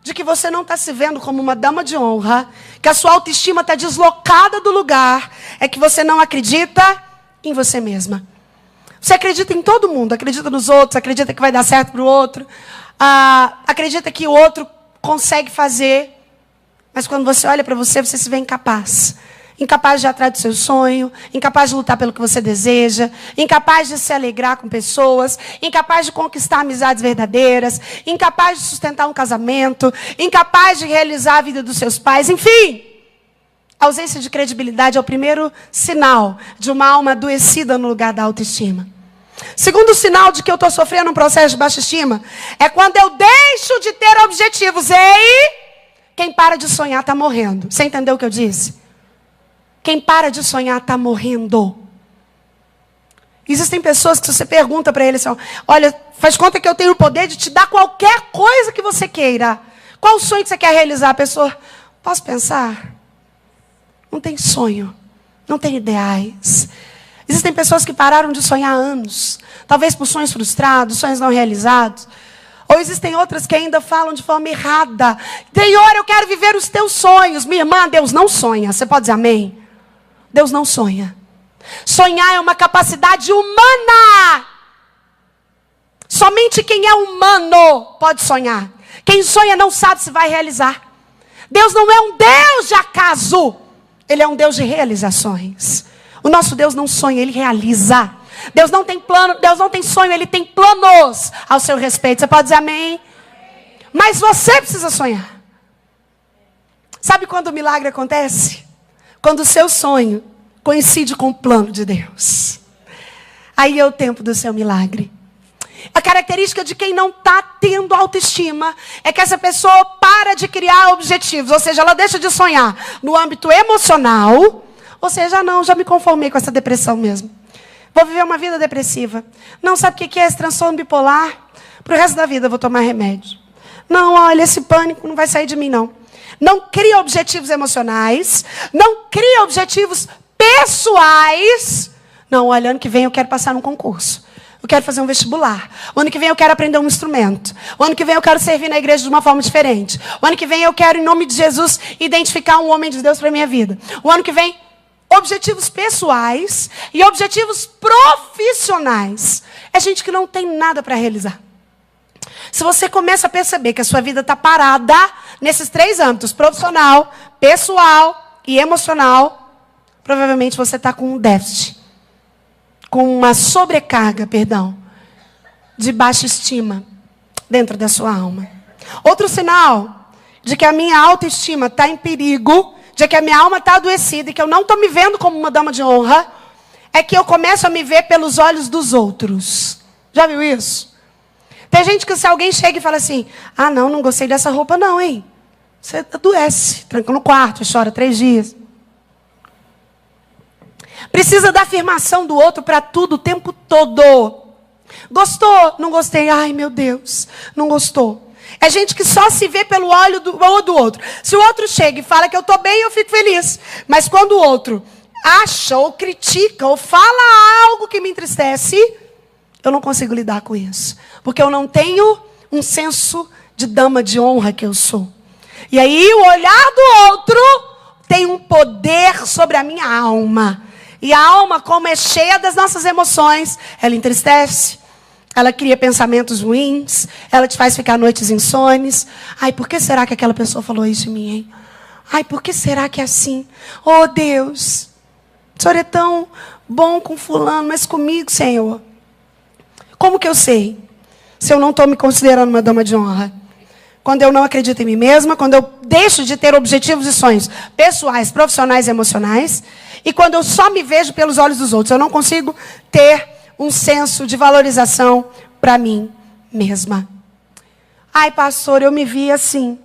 de que você não está se vendo como uma dama de honra, que a sua autoestima está deslocada do lugar, é que você não acredita em você mesma. Você acredita em todo mundo, acredita nos outros, acredita que vai dar certo para o outro, acredita que o outro consegue fazer, mas quando você olha para você, você se vê incapaz. Incapaz de ir atrás do seu sonho, incapaz de lutar pelo que você deseja, incapaz de se alegrar com pessoas, incapaz de conquistar amizades verdadeiras, incapaz de sustentar um casamento, incapaz de realizar a vida dos seus pais, enfim. A ausência de credibilidade é o primeiro sinal de uma alma adoecida no lugar da autoestima. Segundo sinal de que eu estou sofrendo um processo de baixa estima é quando eu deixo de ter objetivos. Ei, quem para de sonhar está morrendo. Você entendeu o que eu disse? Quem para de sonhar está morrendo. Existem pessoas que você pergunta para eles assim, olha, faz conta que eu tenho o poder de te dar qualquer coisa que você queira. Qual o sonho que você quer realizar? A pessoa, posso pensar? Não tem sonho, não tem ideais. Existem pessoas que pararam de sonhar há anos, talvez por sonhos frustrados, sonhos não realizados. Ou existem outras que ainda falam de forma errada. Senhor, eu quero viver os teus sonhos. Minha irmã, Deus não sonha. Você pode dizer amém? Deus não sonha. Sonhar é uma capacidade humana. Somente quem é humano pode sonhar. Quem sonha não sabe se vai realizar. Deus não é um Deus de acaso. Ele é um Deus de realizações. O nosso Deus não sonha, Ele realiza. Deus não tem plano, Deus não tem sonho, Ele tem planos ao seu respeito. Você pode dizer amém? Mas você precisa sonhar. Sabe quando o milagre acontece? Quando o seu sonho coincide com o plano de Deus. Aí é o tempo do seu milagre. A característica de quem não está tendo autoestima é que essa pessoa para de criar objetivos. Ou seja, ela deixa de sonhar no âmbito emocional. Ou seja, não, já me conformei com essa depressão mesmo. Vou viver uma vida depressiva. Não, sabe o que é esse transtorno bipolar? Para o resto da vida eu vou tomar remédio. Não, olha, esse pânico não vai sair de mim, não. Não cria objetivos emocionais. Não cria objetivos pessoais. Não, olha, ano que vem eu quero passar num concurso. Eu quero fazer um vestibular. O ano que vem eu quero aprender um instrumento. O ano que vem eu quero servir na igreja de uma forma diferente. O ano que vem eu quero, em nome de Jesus, identificar um homem de Deus para a minha vida. O ano que vem, objetivos pessoais e objetivos profissionais. É gente que não tem nada para realizar. Se você começa a perceber que a sua vida está parada nesses 3 âmbitos, profissional, pessoal e emocional, provavelmente você está com um déficit, com uma sobrecarga, de baixa estima dentro da sua alma. Outro sinal de que a minha autoestima está em perigo, de que a minha alma está adoecida e que eu não estou me vendo como uma dama de honra, é que eu começo a me ver pelos olhos dos outros. Já viu isso? Tem gente que se alguém chega e fala assim, não gostei dessa roupa não, hein? Você adoece, tranca no quarto, chora 3 dias. Precisa da afirmação do outro para tudo, o tempo todo. Gostou? Não gostei. Ai, meu Deus, não gostou. É gente que só se vê pelo olho do outro. Se o outro chega e fala que eu estou bem, eu fico feliz. Mas quando o outro acha, ou critica, ou fala algo que me entristece, eu não consigo lidar com isso. Porque eu não tenho um senso de dama de honra que eu sou. E aí o olhar do outro tem um poder sobre a minha alma. E a alma, como é cheia das nossas emoções, ela entristece, ela cria pensamentos ruins, ela te faz ficar noites insones. Ai, por que será que aquela pessoa falou isso em mim, hein? Ai, por que será que é assim? Oh, Deus, o Senhor é tão bom com fulano, mas comigo, Senhor. Como que eu sei se eu não estou me considerando uma dama de honra? Quando eu não acredito em mim mesma, quando eu deixo de ter objetivos e sonhos pessoais, profissionais e emocionais, e quando eu só me vejo pelos olhos dos outros, eu não consigo ter um senso de valorização para mim mesma. Ai, pastor, eu me vi assim.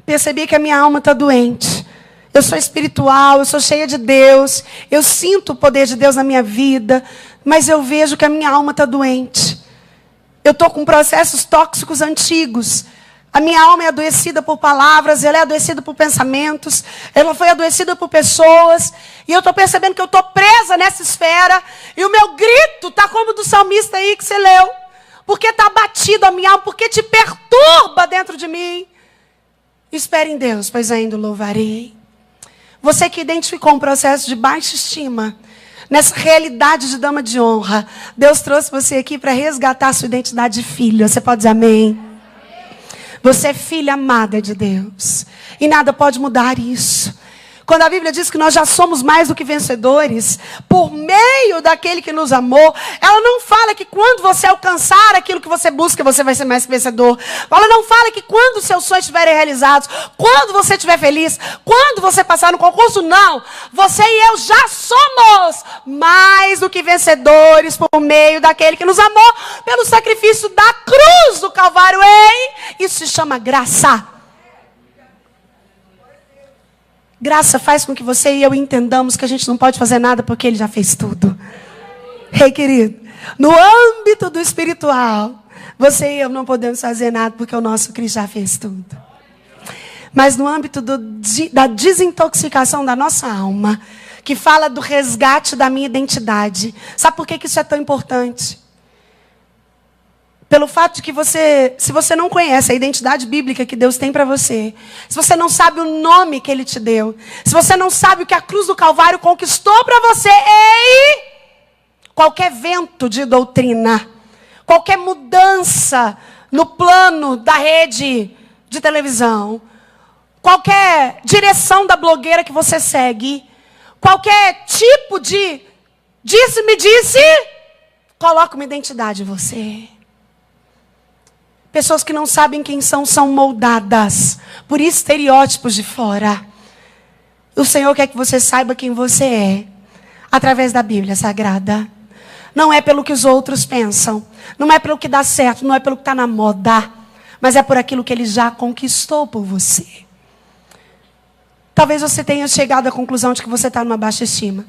Percebi que a minha alma está doente. Eu sou espiritual, eu sou cheia de Deus. Eu sinto o poder de Deus na minha vida. Mas eu vejo que a minha alma está doente. Eu estou com processos tóxicos antigos. A minha alma é adoecida por palavras, ela é adoecida por pensamentos, ela foi adoecida por pessoas. E eu estou percebendo que eu estou presa nessa esfera. E o meu grito está como o do salmista aí que você leu. Porque está abatido a minha alma, porque te perturba dentro de mim. Espere em Deus, pois ainda o louvarei. Você que identificou um processo de baixa estima, nessa realidade de dama de honra, Deus trouxe você aqui para resgatar a sua identidade de filho. Você pode dizer amém? Você é filha amada de Deus. E nada pode mudar isso. Quando a Bíblia diz que nós já somos mais do que vencedores, por meio daquele que nos amou, ela não fala que quando você alcançar aquilo que você busca, você vai ser mais que vencedor. Ela não fala que quando os seus sonhos estiverem realizados, quando você estiver feliz, quando você passar no concurso, não. Você e eu já somos mais do que vencedores por meio daquele que nos amou, pelo sacrifício da cruz do Calvário. Ei, isso se chama graça. Graça faz com que você e eu entendamos que a gente não pode fazer nada porque Ele já fez tudo. Ei, querido, no âmbito do espiritual, você e eu não podemos fazer nada porque o nosso Cristo já fez tudo. Mas no âmbito da desintoxicação da nossa alma, que fala do resgate da minha identidade. Sabe por que isso é tão importante? Pelo fato de que se você não conhece a identidade bíblica que Deus tem para você, se você não sabe o nome que Ele te deu, se você não sabe o que a cruz do Calvário conquistou para você, ei, qualquer vento de doutrina, qualquer mudança no plano da rede de televisão, qualquer direção da blogueira que você segue, qualquer tipo de disse-me disse, coloca uma identidade em você. Pessoas que não sabem quem são moldadas por estereótipos de fora. O Senhor quer que você saiba quem você é, através da Bíblia Sagrada. Não é pelo que os outros pensam, não é pelo que dá certo, não é pelo que está na moda, mas é por aquilo que Ele já conquistou por você. Talvez você tenha chegado à conclusão de que você está numa baixa estima.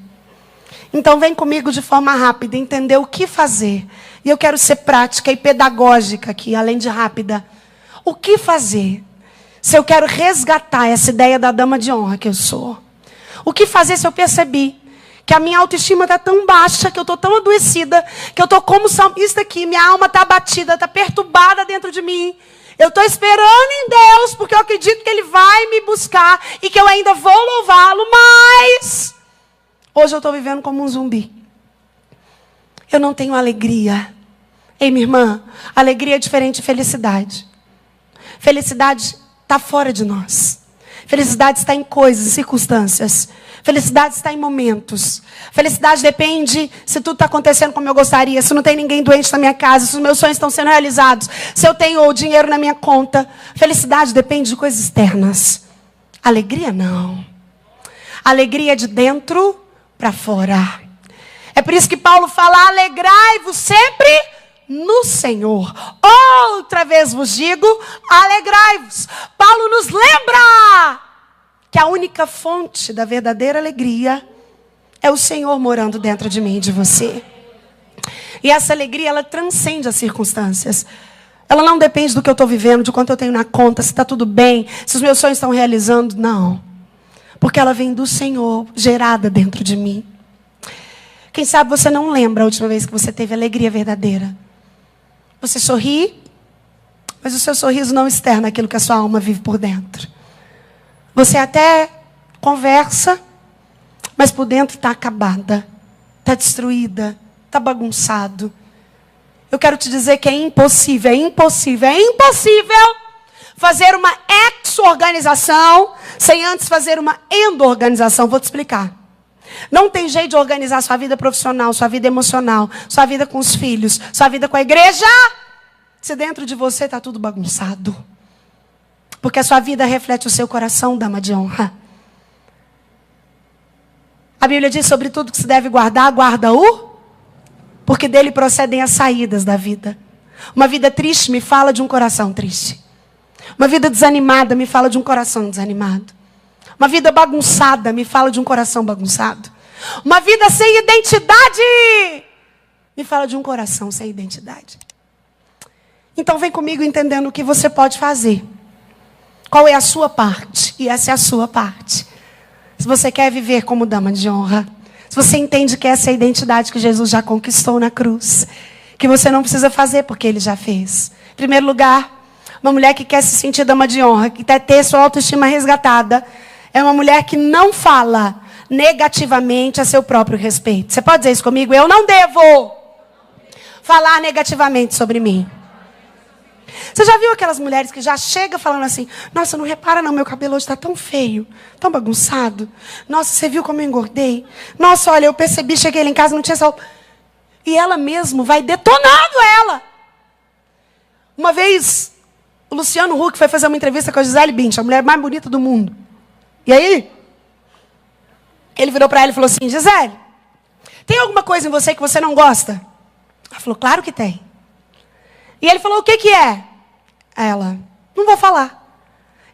Então vem comigo de forma rápida, entender o que fazer. E eu quero ser prática e pedagógica aqui, além de rápida. O que fazer se eu quero resgatar essa ideia da dama de honra que eu sou? O que fazer se eu percebi que a minha autoestima está tão baixa, que eu estou tão adoecida, que eu estou como salmista aqui, minha alma está abatida, está perturbada dentro de mim. Eu estou esperando em Deus, porque eu acredito que Ele vai me buscar e que eu ainda vou louvá-lo, mas hoje eu estou vivendo como um zumbi. Eu não tenho alegria. Ei, minha irmã, alegria é diferente de felicidade. Felicidade está fora de nós. Felicidade está em coisas, em circunstâncias. Felicidade está em momentos. Felicidade depende se tudo está acontecendo como eu gostaria, se não tem ninguém doente na minha casa, se os meus sonhos estão sendo realizados, se eu tenho o dinheiro na minha conta. Felicidade depende de coisas externas. Alegria não. Alegria é de dentro para fora. É por isso que Paulo fala, alegrai-vos sempre no Senhor. Outra vez vos digo, alegrai-vos. Paulo nos lembra que a única fonte da verdadeira alegria é o Senhor morando dentro de mim e de você. E essa alegria, ela transcende as circunstâncias. Ela não depende do que eu estou vivendo, de quanto eu tenho na conta, se está tudo bem, se os meus sonhos estão realizando. Não. Porque ela vem do Senhor, gerada dentro de mim. Quem sabe você não lembra a última vez que você teve alegria verdadeira. Você sorri, mas o seu sorriso não externa aquilo que a sua alma vive por dentro. Você até conversa, mas por dentro está acabada, está destruída, está bagunçado. Eu quero te dizer que é impossível fazer uma exo-organização sem antes fazer uma endo-organização. Vou te explicar. Não tem jeito de organizar sua vida profissional, sua vida emocional, sua vida com os filhos, sua vida com a igreja, se dentro de você está tudo bagunçado. Porque a sua vida reflete o seu coração, dama de honra. A Bíblia diz sobre tudo que se deve guardar, guarda-o, porque dele procedem as saídas da vida. Uma vida triste me fala de um coração triste. Uma vida desanimada me fala de um coração desanimado. Uma vida bagunçada me fala de um coração bagunçado. Uma vida sem identidade me fala de um coração sem identidade. Então vem comigo entendendo o que você pode fazer. Qual é a sua parte? E essa é a sua parte. Se você quer viver como dama de honra, se você entende que essa é a identidade que Jesus já conquistou na cruz, que você não precisa fazer porque Ele já fez. Em primeiro lugar, uma mulher que quer se sentir dama de honra, que quer ter sua autoestima resgatada, é uma mulher que não fala negativamente a seu próprio respeito. Você pode dizer isso comigo? Eu não devo falar negativamente sobre mim. Você já viu aquelas mulheres que já chegam falando assim: nossa, não repara não, meu cabelo hoje está tão feio, tão bagunçado. Nossa, você viu como eu engordei? Nossa, olha, eu percebi, cheguei lá em casa, não tinha sal. E ela mesmo vai detonando ela. Uma vez, o Luciano Huck foi fazer uma entrevista com a Gisele Bündchen, a mulher mais bonita do mundo. E aí, ele virou para ela e falou assim: Gisele, tem alguma coisa em você que você não gosta? Ela falou: claro que tem. E ele falou: o que que é? Ela: não vou falar.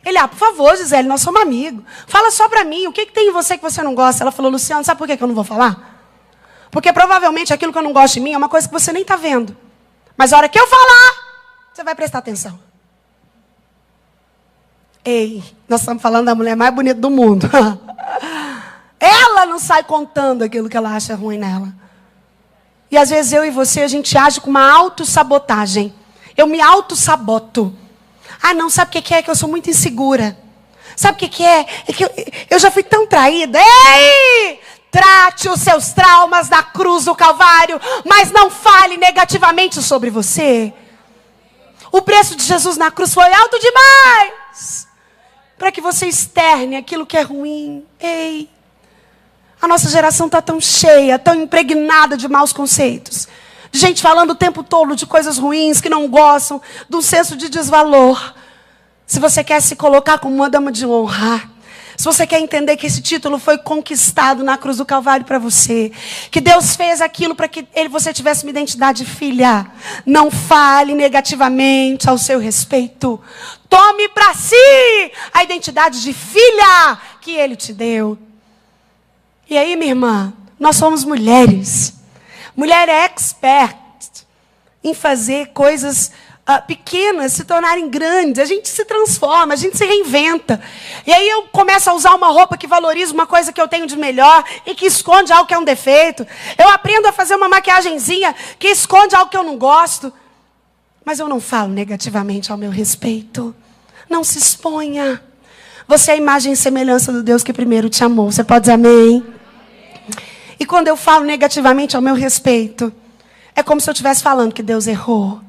Ele: por favor, Gisele, nós somos amigos. Fala só para mim, o que que tem em você que você não gosta? Ela falou: Luciano, sabe por que eu não vou falar? Porque provavelmente aquilo que eu não gosto de mim é uma coisa que você nem está vendo. Mas a hora que eu falar, você vai prestar atenção. Ei, nós estamos falando da mulher mais bonita do mundo. Ela não sai contando aquilo que ela acha ruim nela. E às vezes eu e você, a gente age com uma autossabotagem. Eu me autossaboto. Não, sabe o que é? Que eu sou muito insegura. Sabe o que é? É que eu já fui tão traída. Ei! Trate os seus traumas na cruz do Calvário, mas não fale negativamente sobre você. O preço de Jesus na cruz foi alto demais para que você externe aquilo que é ruim. Ei! A nossa geração está tão cheia, tão impregnada de maus conceitos. De gente falando o tempo todo de coisas ruins, que não gostam, de um senso de desvalor. Se você quer se colocar como uma dama de honra, se você quer entender que esse título foi conquistado na cruz do Calvário para você, que Deus fez aquilo para que você tivesse uma identidade de filha, não fale negativamente ao seu respeito. Tome para si a identidade de filha que Ele te deu. E aí, minha irmã, nós somos mulheres. Mulher é expert em fazer coisas pequenas se tornarem grandes. A gente se transforma, a gente se reinventa. E aí eu começo a usar uma roupa que valoriza uma coisa que eu tenho de melhor e que esconde algo que é um defeito. Eu aprendo a fazer uma maquiagenzinha que esconde algo que eu não gosto. Mas eu não falo negativamente ao meu respeito. Não se exponha. Você é a imagem e semelhança do Deus que primeiro te amou. Você pode dizer amém? E quando eu falo negativamente ao meu respeito, é como se eu estivesse falando que Deus errou.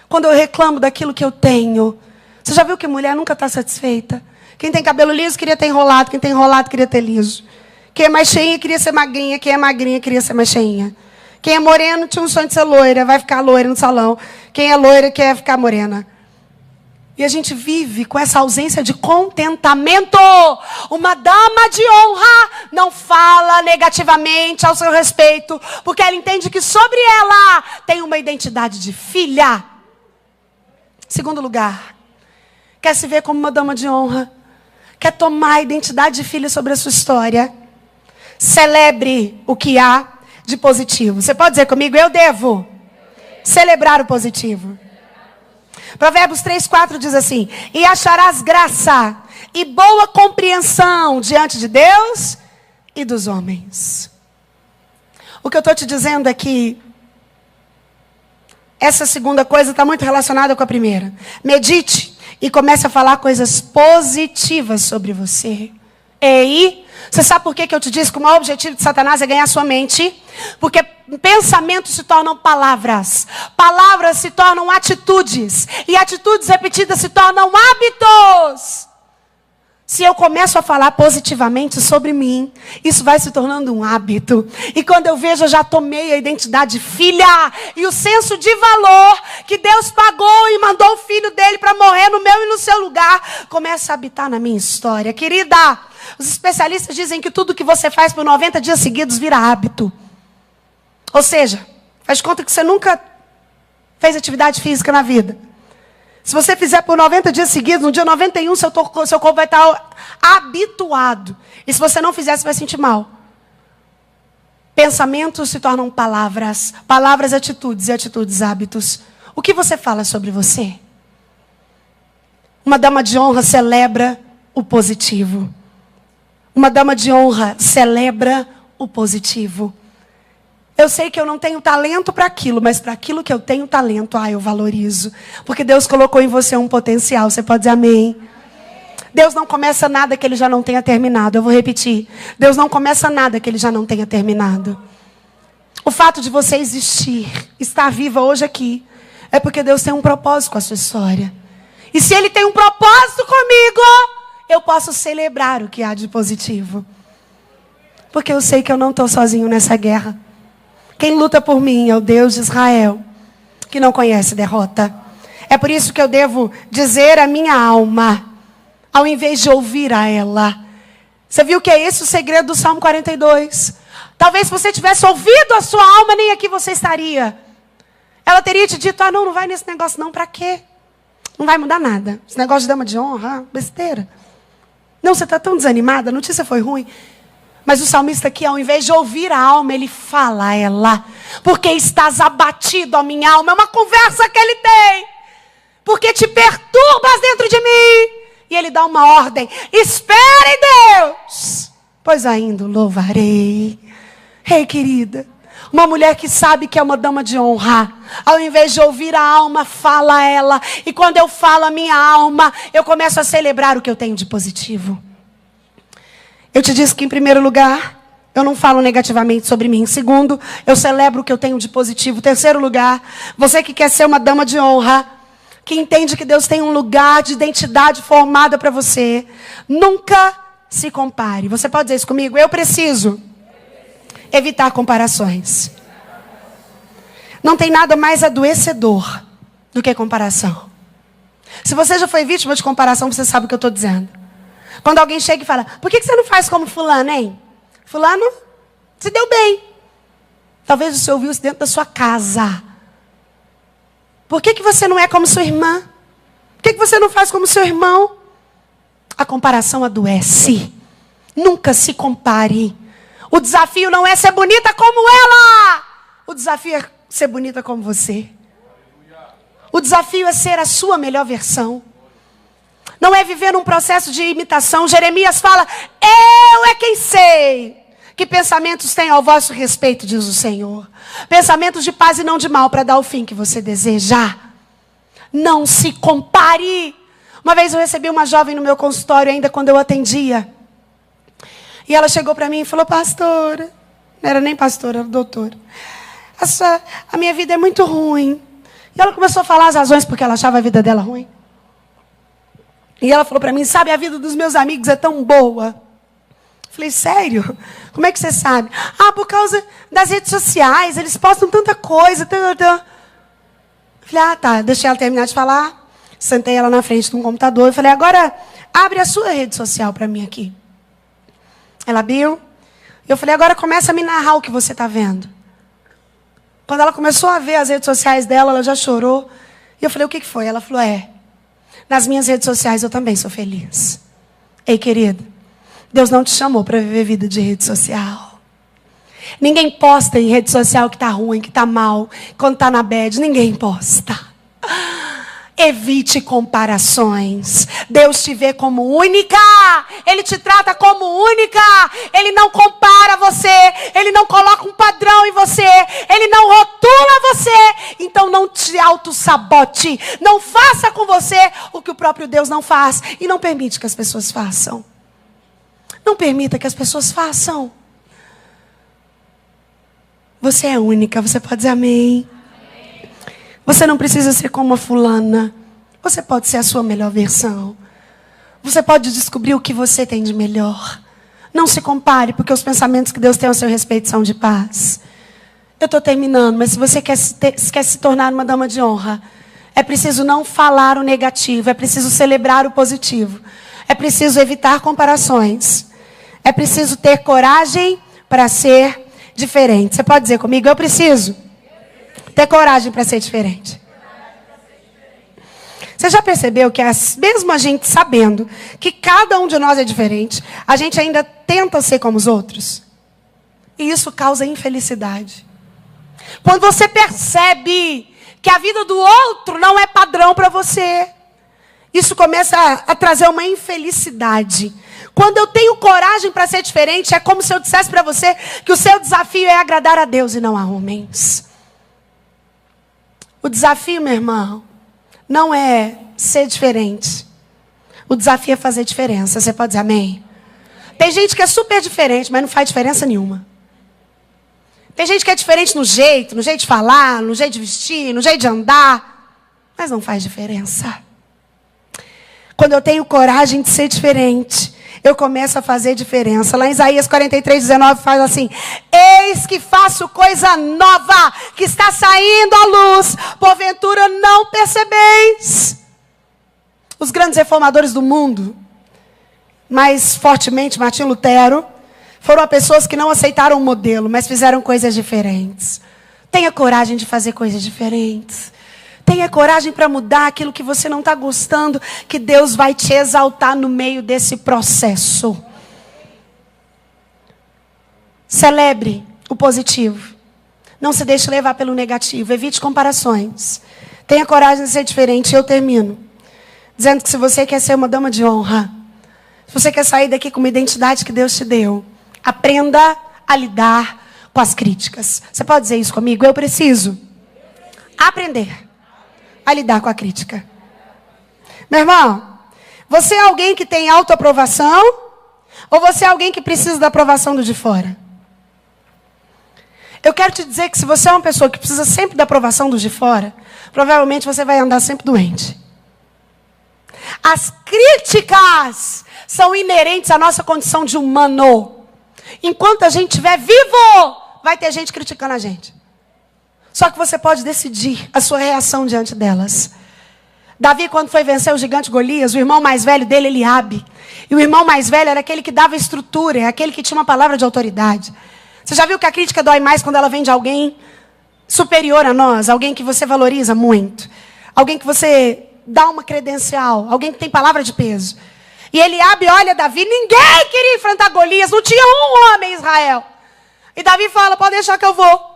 Quando eu reclamo daquilo que eu tenho. Você já viu que mulher nunca está satisfeita? Quem tem cabelo liso queria ter enrolado. Quem tem enrolado queria ter liso. Quem é mais cheinha queria ser magrinha. Quem é magrinha queria ser mais cheinha. Quem é moreno tinha um sonho de ser loira. Vai ficar loira no salão. Quem é loira quer ficar morena. E a gente vive com essa ausência de contentamento. Uma dama de honra não fala negativamente ao seu respeito, porque ela entende que sobre ela tem uma identidade de filha. Segundo lugar, quer se ver como uma dama de honra? Quer tomar a identidade de filha sobre a sua história? Celebre o que há de positivo. Você pode dizer comigo: eu devo celebrar o positivo. Provérbios 3:4 diz assim: e acharás graça e boa compreensão diante de Deus e dos homens. O que eu estou te dizendo é que essa segunda coisa está muito relacionada com a primeira. Medite e comece a falar coisas positivas sobre você. Ei, você sabe por que eu te disse que o maior objetivo de Satanás é ganhar sua mente? Porque pensamentos se tornam palavras. Palavras se tornam atitudes. E atitudes repetidas se tornam hábitos. Se eu começo a falar positivamente sobre mim, isso vai se tornando um hábito. E quando eu vejo, eu já tomei a identidade de filha. E o senso de valor que Deus pagou e mandou o filho dele para morrer no meu e no seu lugar, começa a habitar na minha história. Querida, os especialistas dizem que tudo que você faz por 90 dias seguidos vira hábito. Ou seja, faz de conta que você nunca fez atividade física na vida. Se você fizer por 90 dias seguidos, no dia 91, seu corpo vai estar habituado. E se você não fizer, você vai sentir mal. Pensamentos se tornam palavras. Palavras, atitudes. E atitudes, hábitos. O que você fala sobre você? Uma dama de honra celebra o positivo. Uma dama de honra celebra o positivo. Eu sei que eu não tenho talento para aquilo, mas para aquilo que eu tenho talento, eu valorizo. Porque Deus colocou em você um potencial. Você pode dizer amém? Deus não começa nada que Ele já não tenha terminado. Eu vou repetir. Deus não começa nada que Ele já não tenha terminado. O fato de você existir, estar viva hoje aqui, é porque Deus tem um propósito com a sua história. E se Ele tem um propósito comigo, eu posso celebrar o que há de positivo. Porque eu sei que eu não estou sozinho nessa guerra. Quem luta por mim é o Deus de Israel, que não conhece derrota. É por isso que eu devo dizer à minha alma, ao invés de ouvir a ela. Você viu que é esse o segredo do Salmo 42? Talvez se você tivesse ouvido a sua alma, nem aqui você estaria. Ela teria te dito, não vai nesse negócio não, pra quê? Não vai mudar nada. Esse negócio de dama de honra, besteira. Não, você está tão desanimada, a notícia foi ruim. Mas o salmista aqui, ao invés de ouvir a alma, ele fala a ela. Porque estás abatido, ó minha alma. É uma conversa que ele tem. Porque te perturbas dentro de mim. E ele dá uma ordem. Espere em Deus, pois ainda o louvarei. Ei, querida. Uma mulher que sabe que é uma dama de honra. Ao invés de ouvir a alma, fala a ela. E quando eu falo a minha alma, eu começo a celebrar o que eu tenho de positivo. Eu te disse que, em primeiro lugar, eu não falo negativamente sobre mim. Em segundo, eu celebro o que eu tenho de positivo. Em terceiro lugar, você que quer ser uma dama de honra, que entende que Deus tem um lugar de identidade formada para você, nunca se compare. Você pode dizer isso comigo? Eu preciso evitar comparações. Não tem nada mais adoecedor do que comparação. Se você já foi vítima de comparação, você sabe o que eu estou dizendo. Quando alguém chega e fala, por que você não faz como fulano, hein? Fulano se deu bem. Talvez você ouviu isso dentro da sua casa. Por que você não é como sua irmã? Por que você não faz como seu irmão? A comparação adoece. Nunca se compare. O desafio não é ser bonita como ela. O desafio é ser bonita como você. O desafio é ser a sua melhor versão. Não é viver num processo de imitação. Jeremias fala, eu é quem sei que pensamentos tenho ao vosso respeito, diz o Senhor. Pensamentos de paz e não de mal, para dar o fim que você deseja. Não se compare. Uma vez eu recebi uma jovem no meu consultório, ainda quando eu atendia. E ela chegou para mim e falou, pastora, não era nem pastora, era doutora. A minha vida é muito ruim. E ela começou a falar as razões porque ela achava a vida dela ruim. E ela falou para mim, sabe, a vida dos meus amigos é tão boa. Falei, sério? Como é que você sabe? Por causa das redes sociais, eles postam tanta coisa. Falei, tá, deixei ela terminar de falar. Sentei ela na frente de um computador e falei, agora abre a sua rede social para mim aqui. Ela abriu. Eu falei, agora começa a me narrar o que você está vendo. Quando ela começou a ver as redes sociais dela, ela já chorou. E eu falei, o que foi? Ela falou, nas minhas redes sociais eu também sou feliz. Ei, querido, Deus não te chamou para viver vida de rede social. Ninguém posta em rede social que está ruim, que está mal, quando está na bad. Ninguém posta. Evite comparações. Deus te vê como única. Ele te trata como única. Ele não compara você. Ele não coloca um padrão em você. Ele não rotula você. Então não te auto-sabote. Não faça com você o que o próprio Deus não faz. E não permite que as pessoas façam. Não permita que as pessoas façam. Você é única. Você pode dizer amém. Você não precisa ser como a fulana. Você pode ser a sua melhor versão. Você pode descobrir o que você tem de melhor. Não se compare, porque os pensamentos que Deus tem ao seu respeito são de paz. Eu estou terminando, mas se você quer se tornar uma dama de honra, é preciso não falar o negativo, é preciso celebrar o positivo. É preciso evitar comparações. É preciso ter coragem para ser diferente. Você pode dizer comigo, eu preciso ter coragem para ser diferente. Você já percebeu que mesmo a gente sabendo que cada um de nós é diferente, a gente ainda tenta ser como os outros? E isso causa infelicidade. Quando você percebe que a vida do outro não é padrão para você. Isso começa a trazer uma infelicidade. Quando eu tenho coragem para ser diferente, é como se eu dissesse para você que o seu desafio é agradar a Deus e não a homens. O desafio, meu irmão, não é ser diferente. O desafio é fazer diferença. Você pode dizer amém? Tem gente que é super diferente, mas não faz diferença nenhuma. Tem gente que é diferente no jeito de falar, no jeito de vestir, no jeito de andar, mas não faz diferença. Quando eu tenho coragem de ser diferente, eu começo a fazer diferença. Lá em Isaías 43:19 faz assim: eis que faço coisa nova, que está saindo à luz, porventura não percebeis. Os grandes reformadores do mundo, mais fortemente Martinho Lutero, foram pessoas que não aceitaram o modelo, mas fizeram coisas diferentes. Tenha coragem de fazer coisas diferentes. Tenha coragem para mudar aquilo que você não está gostando, que Deus vai te exaltar no meio desse processo. Celebre o positivo. Não se deixe levar pelo negativo. Evite comparações. Tenha coragem de ser diferente. Eu termino dizendo que se você quer ser uma dama de honra, se você quer sair daqui com uma identidade que Deus te deu, aprenda a lidar com as críticas. Você pode dizer isso comigo? Eu preciso aprender a lidar com a crítica. Meu irmão, você é alguém que tem autoaprovação ou você é alguém que precisa da aprovação do de fora? Eu quero te dizer que se você é uma pessoa que precisa sempre da aprovação do de fora, provavelmente você vai andar sempre doente. As críticas são inerentes à nossa condição de humano. Enquanto a gente estiver vivo, vai ter gente criticando a gente. Só que você pode decidir a sua reação diante delas. Davi, quando foi vencer o gigante Golias, o irmão mais velho dele, Eliabe. E o irmão mais velho era aquele que dava estrutura, é aquele que tinha uma palavra de autoridade. Você já viu que a crítica dói mais quando ela vem de alguém superior a nós? Alguém que você valoriza muito. Alguém que você dá uma credencial. Alguém que tem palavra de peso. E Eliabe olha Davi, ninguém queria enfrentar Golias, não tinha um homem em Israel. E Davi fala, pode deixar que eu vou.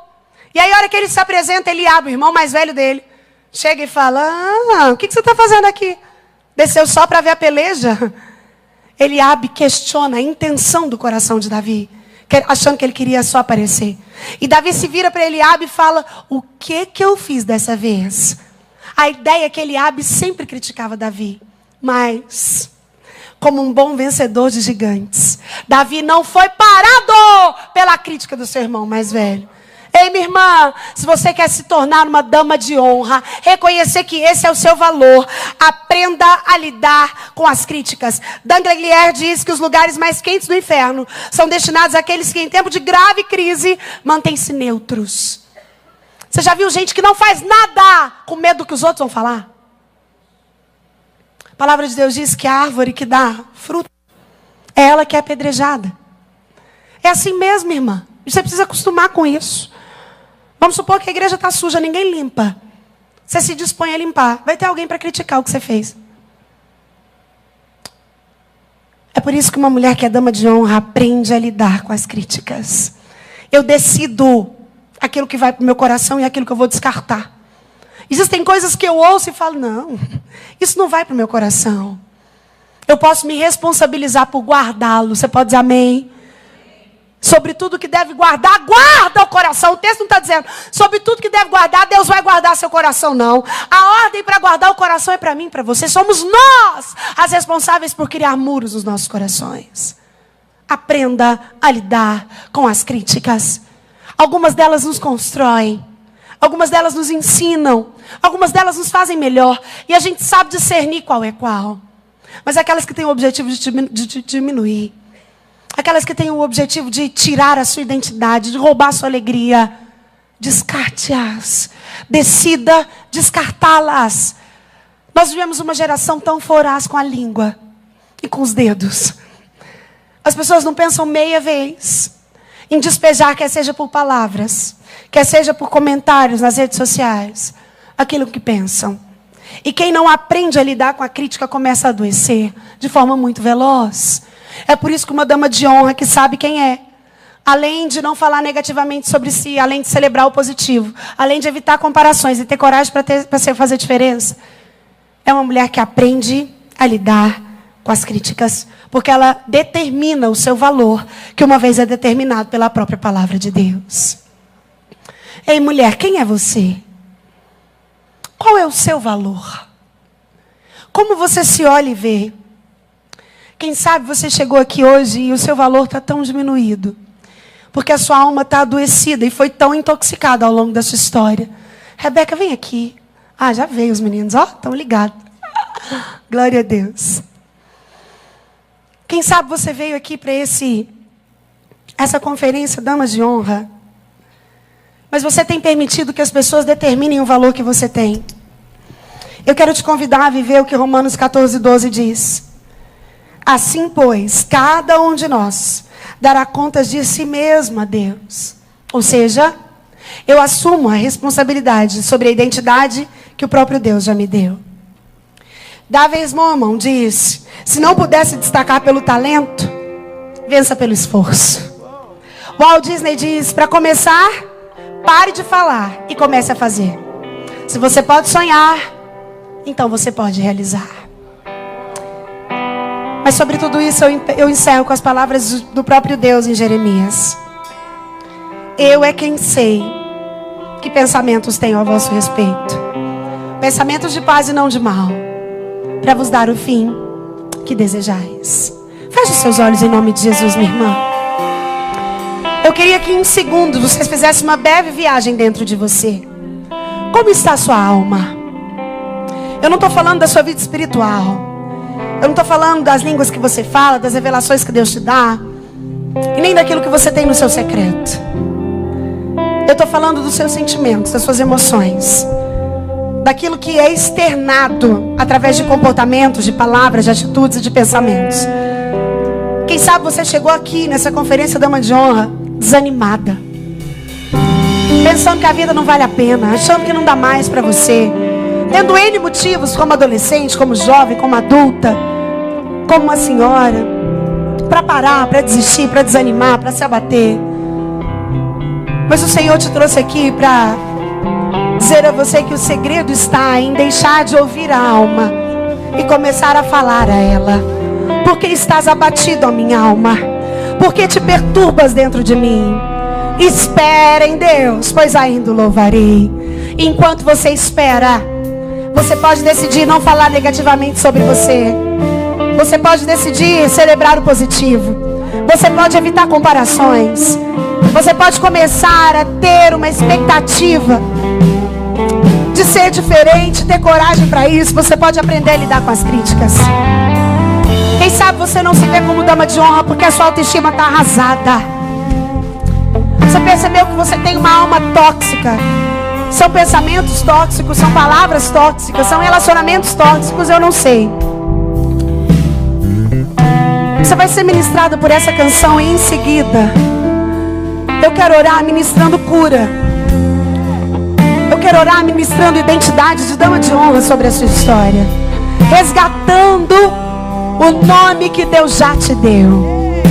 E aí a hora que ele se apresenta, Eliabe, o irmão mais velho dele, chega e fala, o que você está fazendo aqui? Desceu só para ver a peleja? Eliabe questiona a intenção do coração de Davi, achando que ele queria só aparecer. E Davi se vira para Eliabe e fala, o que eu fiz dessa vez? A ideia é que Eliabe sempre criticava Davi, mas como um bom vencedor de gigantes, Davi não foi parado pela crítica do seu irmão mais velho. Ei, minha irmã, se você quer se tornar uma dama de honra, reconhecer que esse é o seu valor, aprenda a lidar com as críticas. Danglars diz que os lugares mais quentes do inferno são destinados àqueles que em tempo de grave crise mantêm-se neutros. Você já viu gente que não faz nada com medo do que os outros vão falar? A palavra de Deus diz que a árvore que dá fruto é ela que é apedrejada. É assim mesmo, irmã. Você precisa acostumar com isso. Vamos supor que a igreja está suja, ninguém limpa. Você se dispõe a limpar. Vai ter alguém para criticar o que você fez. É por isso que uma mulher que é dama de honra aprende a lidar com as críticas. Eu decido aquilo que vai para o meu coração e aquilo que eu vou descartar. Existem coisas que eu ouço e falo, não, isso não vai para o meu coração. Eu posso me responsabilizar por guardá-lo. Você pode dizer amém? Sobre tudo que deve guardar, guarda o coração. O texto não está dizendo, sobre tudo que deve guardar, Deus vai guardar seu coração, não. A ordem para guardar o coração é para mim, para você. Somos nós as responsáveis por criar muros nos nossos corações. Aprenda a lidar com as críticas. Algumas delas nos constroem. Algumas delas nos ensinam. Algumas delas nos fazem melhor. E a gente sabe discernir qual é qual. Mas aquelas que têm o objetivo de te diminuir. Aquelas que têm o objetivo de tirar a sua identidade, de roubar a sua alegria. Descarte-as. Decida descartá-las. Nós vivemos uma geração tão voraz com a língua e com os dedos. As pessoas não pensam meia vez em despejar, quer seja por palavras, quer seja por comentários nas redes sociais, aquilo que pensam. E quem não aprende a lidar com a crítica começa a adoecer de forma muito veloz. É por isso que uma dama de honra que sabe quem é, além de não falar negativamente sobre si, além de celebrar o positivo, além de evitar comparações e ter coragem para fazer diferença, é uma mulher que aprende a lidar com as críticas, porque ela determina o seu valor, que uma vez é determinado pela própria palavra de Deus. Ei, mulher, quem é você? Qual é o seu valor? Como você se olha e vê? Quem sabe você chegou aqui hoje e o seu valor está tão diminuído, porque a sua alma está adoecida e foi tão intoxicada ao longo da sua história. Rebeca, vem aqui. Ah, já veio os meninos, ó, estão ligados. Glória a Deus. Quem sabe você veio aqui para essa conferência Damas de Honra, mas você tem permitido que as pessoas determinem o valor que você tem. Eu quero te convidar a viver o que Romanos 14:12 diz. Assim, pois, cada um de nós dará contas de si mesmo a Deus. Ou seja, eu assumo a responsabilidade sobre a identidade que o próprio Deus já me deu. David Momon diz: se não pudesse destacar pelo talento, vença pelo esforço. Walt Disney diz: para começar, pare de falar e comece a fazer. Se você pode sonhar, então você pode realizar. Mas sobre tudo isso eu encerro com as palavras do próprio Deus em Jeremias. Eu é quem sei que pensamentos tenho a vosso respeito. Pensamentos de paz e não de mal, para vos dar o fim que desejais. Feche os seus olhos em nome de Jesus, minha irmã. Eu queria que em segundos vocês fizessem uma breve viagem dentro de você. Como está a sua alma? Eu não estou falando da sua vida espiritual. Eu não estou falando das línguas que você fala, das revelações que Deus te dá, e nem daquilo que você tem no seu secreto. Eu estou falando dos seus sentimentos, das suas emoções, daquilo que é externado através de comportamentos, de palavras, de atitudes e de pensamentos. Quem sabe você chegou aqui nessa conferência Dama de Honra desanimada, pensando que a vida não vale a pena, achando que não dá mais para você, tendo N motivos como adolescente, como jovem, como adulta, como uma senhora, para parar, para desistir, para desanimar, para se abater. Mas o Senhor te trouxe aqui para dizer a você que o segredo está em deixar de ouvir a alma e começar a falar a ela. Porque estás abatido, ó minha alma? Porque te perturbas dentro de mim? Espera em Deus, pois ainda o louvarei. Enquanto você espera, você pode decidir não falar negativamente sobre você. Você pode decidir celebrar o positivo. Você pode evitar comparações. Você pode começar a ter uma expectativa de ser diferente, ter coragem para isso. Você pode aprender a lidar com as críticas. Quem sabe você não se vê como dama de honra porque a sua autoestima está arrasada. Você percebeu que você tem uma alma tóxica. São pensamentos tóxicos, são palavras tóxicas, são relacionamentos tóxicos, eu não sei. Você vai ser ministrada por essa canção e em seguida eu quero orar ministrando cura. Eu quero orar ministrando identidade de dama de honra sobre a sua história, resgatando o nome que Deus já te deu,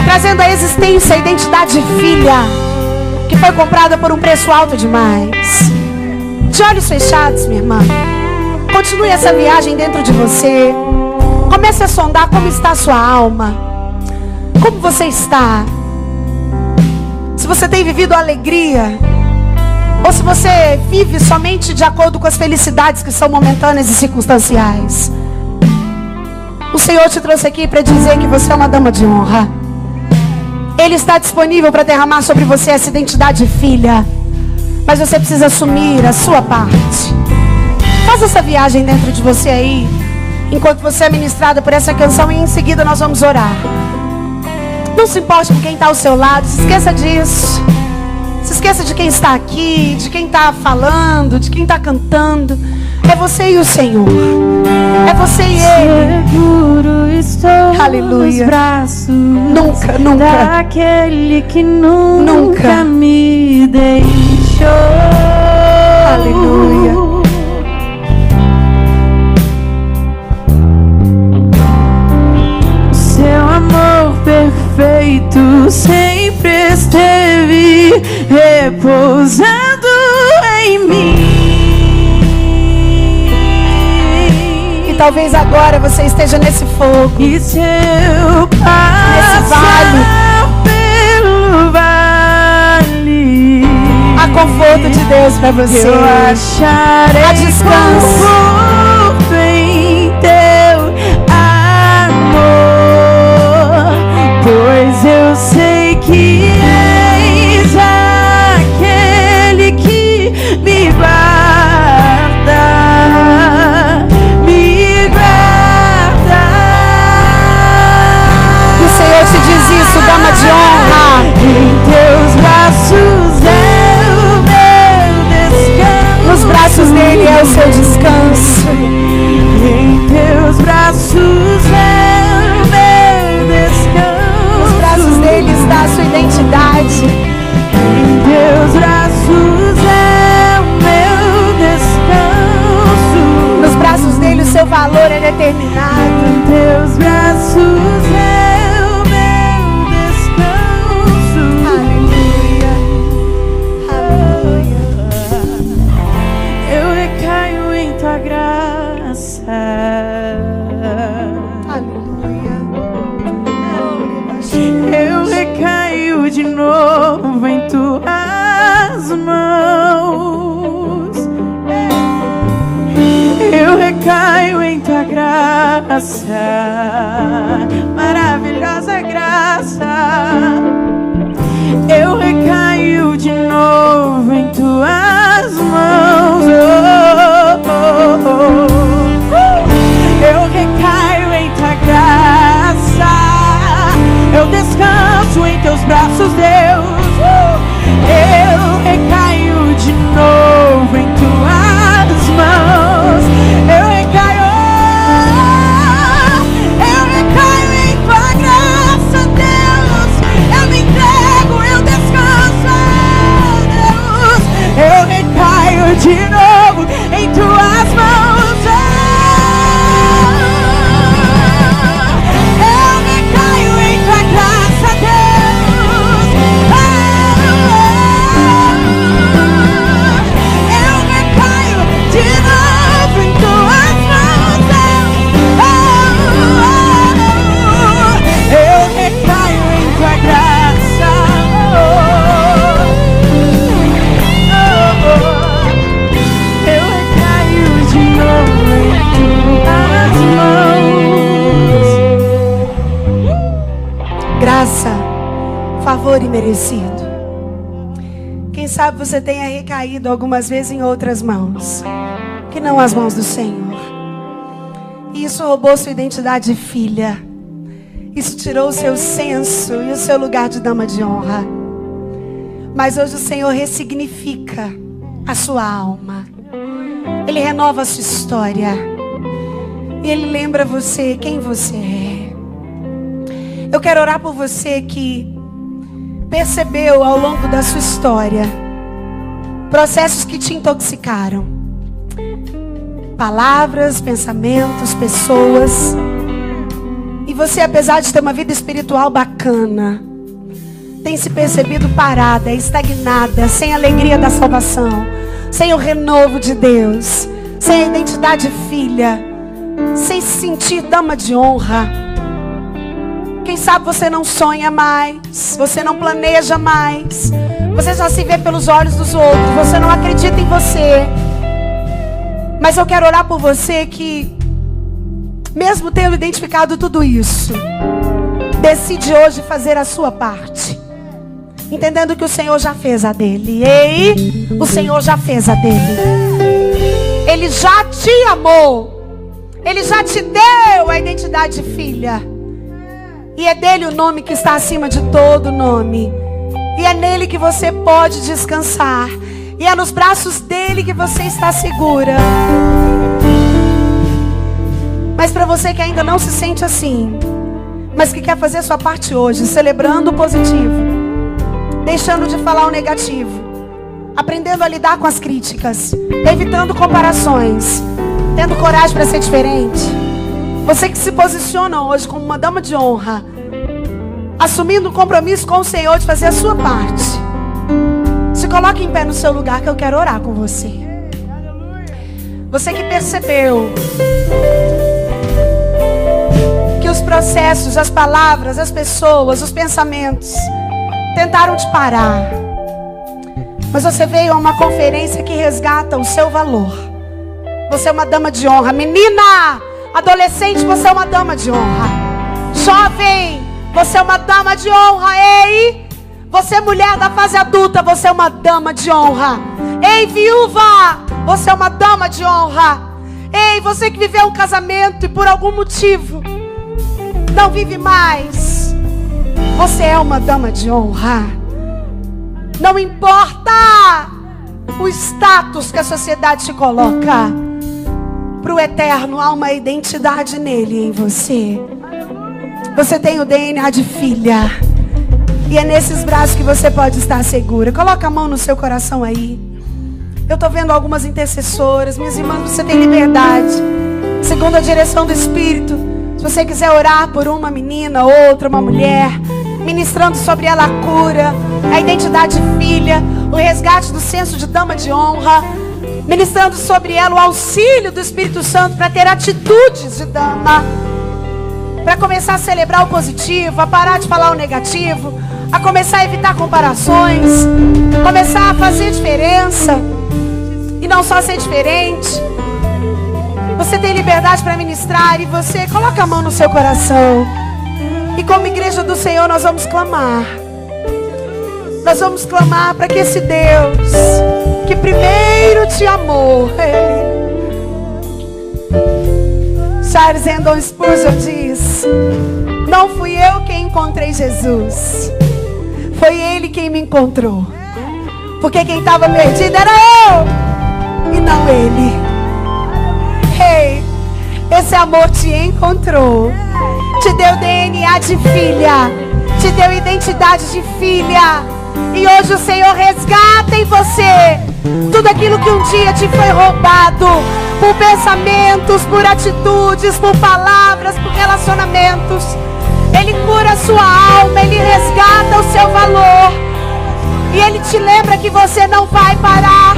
trazendo à existência a identidade de filha que foi comprada por um preço alto demais. De olhos fechados, minha irmã, continue essa viagem dentro de você. Comece a sondar como está a sua alma. Como você está? Se você tem vivido alegria, ou se você vive somente de acordo com as felicidades que são momentâneas e circunstanciais. O Senhor te trouxe aqui para dizer que você é uma dama de honra. Ele está disponível para derramar sobre você essa identidade de filha. Mas você precisa assumir a sua parte. Faz essa viagem dentro de você aí, enquanto você é ministrada por essa canção, e em seguida nós vamos orar. Não se importe com quem está ao seu lado, se esqueça disso. Se esqueça de quem está aqui, de quem está falando, de quem está cantando. É você e o Senhor. É você e Ele. Seguro estou Aleluia. nos braços Nunca, nunca, daquele que nunca me deixou. Aleluia. Seu amor perfeito, sem sempre esteve repousando em mim. E talvez agora você esteja nesse fogo, E se eu passar pelo vale, há conforto de Deus para você. eu acharei Há descanso. conforto em teu amor, pois eu sei que és aquele que me guarda, me guarda. O Senhor te diz isso, dama de honra. Em teus braços é o meu descanso. Nos braços dele é o seu descanso. Em teus braços é o meu descanso. Nos braços dele está a sua identidade. Em teus braços é o meu descanso. Nos braços dele o seu valor é determinado. Em teus braços é o meu descanso. Aleluia. Aleluia. Eu recaio em tua graça. Aleluia. Eu recaio de novo em tuas mãos. Eu recaio em tua graça, maravilhosa graça. Eu recaio de novo em tuas mãos. Eu recaio em tua graça. Eu descanso em teus braços, Deus. Eu recaio de novo em tuas mãos. Eu recaio em tua graça, Deus. Eu me entrego, eu descanso, Deus. Eu recaio de novo em tuas mãos. Eu recaio em tua graça, Deus. Eu recaio de novo em tuas mãos. Eu recaio em tua graça. Eu recaio de novo em tuas mãos. Graça, favor imerecido. Quem sabe você tenha recaído algumas vezes em outras mãos, que não as mãos do Senhor. E isso roubou sua identidade de filha. Isso tirou o seu senso e o seu lugar de dama de honra. Mas hoje o Senhor ressignifica a sua alma. Ele renova a sua história. E Ele lembra você quem você é. Eu quero orar por você que percebeu ao longo da sua história processos que te intoxicaram. Palavras, pensamentos, pessoas. E você, apesar de ter uma vida espiritual bacana, tem se percebido parada, estagnada, sem a alegria da salvação, sem o renovo de Deus, sem a identidade filha, sem se sentir dama de honra. Quem sabe você não sonha mais, você não planeja mais, você só se vê pelos olhos dos outros, você não acredita em você. Mas eu quero orar por você que, mesmo tendo identificado tudo isso, decide hoje fazer a sua parte, entendendo que o Senhor já fez a dele. Ei, o Senhor já fez a dele. Ele já te amou, Ele já te deu a identidade de filha. E é dele o nome que está acima de todo nome. E é nele que você pode descansar. E é nos braços dele que você está segura. Mas para você que ainda não se sente assim, mas que quer fazer a sua parte hoje, celebrando o positivo, deixando de falar o negativo, aprendendo a lidar com as críticas, evitando comparações, tendo coragem para ser diferente. Você que se posiciona hoje como uma dama de honra, assumindo um compromisso com o Senhor de fazer a sua parte, se coloque em pé no seu lugar que eu quero orar com você. Você que percebeu que os processos, as palavras, as pessoas, os pensamentos tentaram te parar, mas você veio a uma conferência que resgata o seu valor. Você é uma dama de honra. Menina, adolescente, você é uma dama de honra. Jovem, você é uma dama de honra. Ei, você mulher da fase adulta, você é uma dama de honra. Ei, viúva, você é uma dama de honra. Ei, você que viveu um casamento e por algum motivo não vive mais, você é uma dama de honra. Não importa o status que a sociedade te coloca, para o eterno há uma identidade nele, em você. Você tem o DNA de filha, e é nesses braços que você pode estar segura. Coloca a mão no seu coração aí. Eu estou vendo algumas intercessoras. Minhas irmãs, você tem liberdade, segundo a direção do Espírito. Se você quiser orar por uma menina, outra, uma mulher, ministrando sobre ela a cura, a identidade de filha, o resgate do senso de dama de honra, ministrando sobre ela o auxílio do Espírito Santo para ter atitudes de dama, para começar a celebrar o positivo, a parar de falar o negativo, a começar a evitar comparações, começar a fazer diferença e não só ser diferente. Você tem liberdade para ministrar, e você coloca a mão no seu coração. E como igreja do Senhor nós vamos clamar. Nós vamos clamar para que esse Deus que primeiro te amou. Charles Haddon Spurgeon diz: não fui eu quem encontrei Jesus, foi Ele quem me encontrou. Porque quem estava perdido era eu e não Ele. Ei, esse amor te encontrou, te deu DNA de filha, te deu identidade de filha. E hoje o Senhor resgata em você tudo aquilo que um dia te foi roubado, por pensamentos, por atitudes, por palavras, por relacionamentos. Ele cura a sua alma, Ele resgata o seu valor. E Ele te lembra que você não vai parar.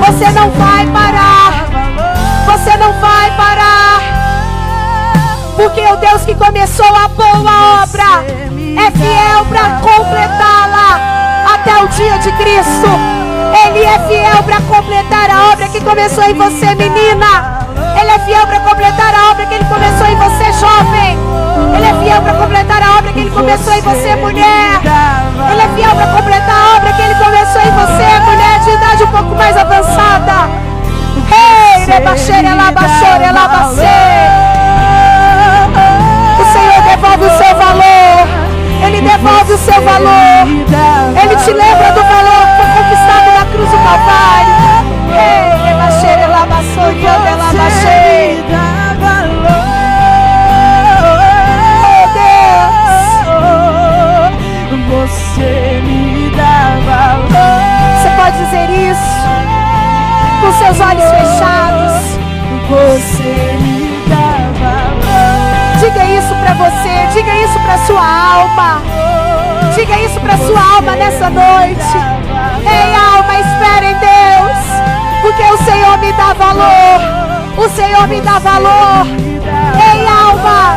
Você não vai parar. Você não vai parar. Porque o Deus que começou a boa obra é fiel para completá-la até o dia de Cristo. Ele é fiel para completar a obra que começou em você, menina. Ele é fiel para completar a obra que Ele começou em você, jovem. Ele é fiel para completar a obra que Ele começou em você, mulher. Ele é fiel para completar a obra que Ele começou em você, mulher de idade um pouco mais avançada. Ei, rebaixeira, labaxeira, labacê. O Senhor devolve o seu valor. Ele devolve o seu valor. Ele te lembra do valor que foi conquistado na cruz do Calvário. Ei, rebaixeira, labaçoria, labaxeira. Você me dá valor. Você pode dizer isso com seus olhos fechados. Você me dá valor. Diga isso pra você, diga isso pra sua alma. Diga isso pra sua alma nessa noite. Ei, alma, espera em Deus, porque o Senhor me dá valor. O Senhor me dá valor. Ei, alma,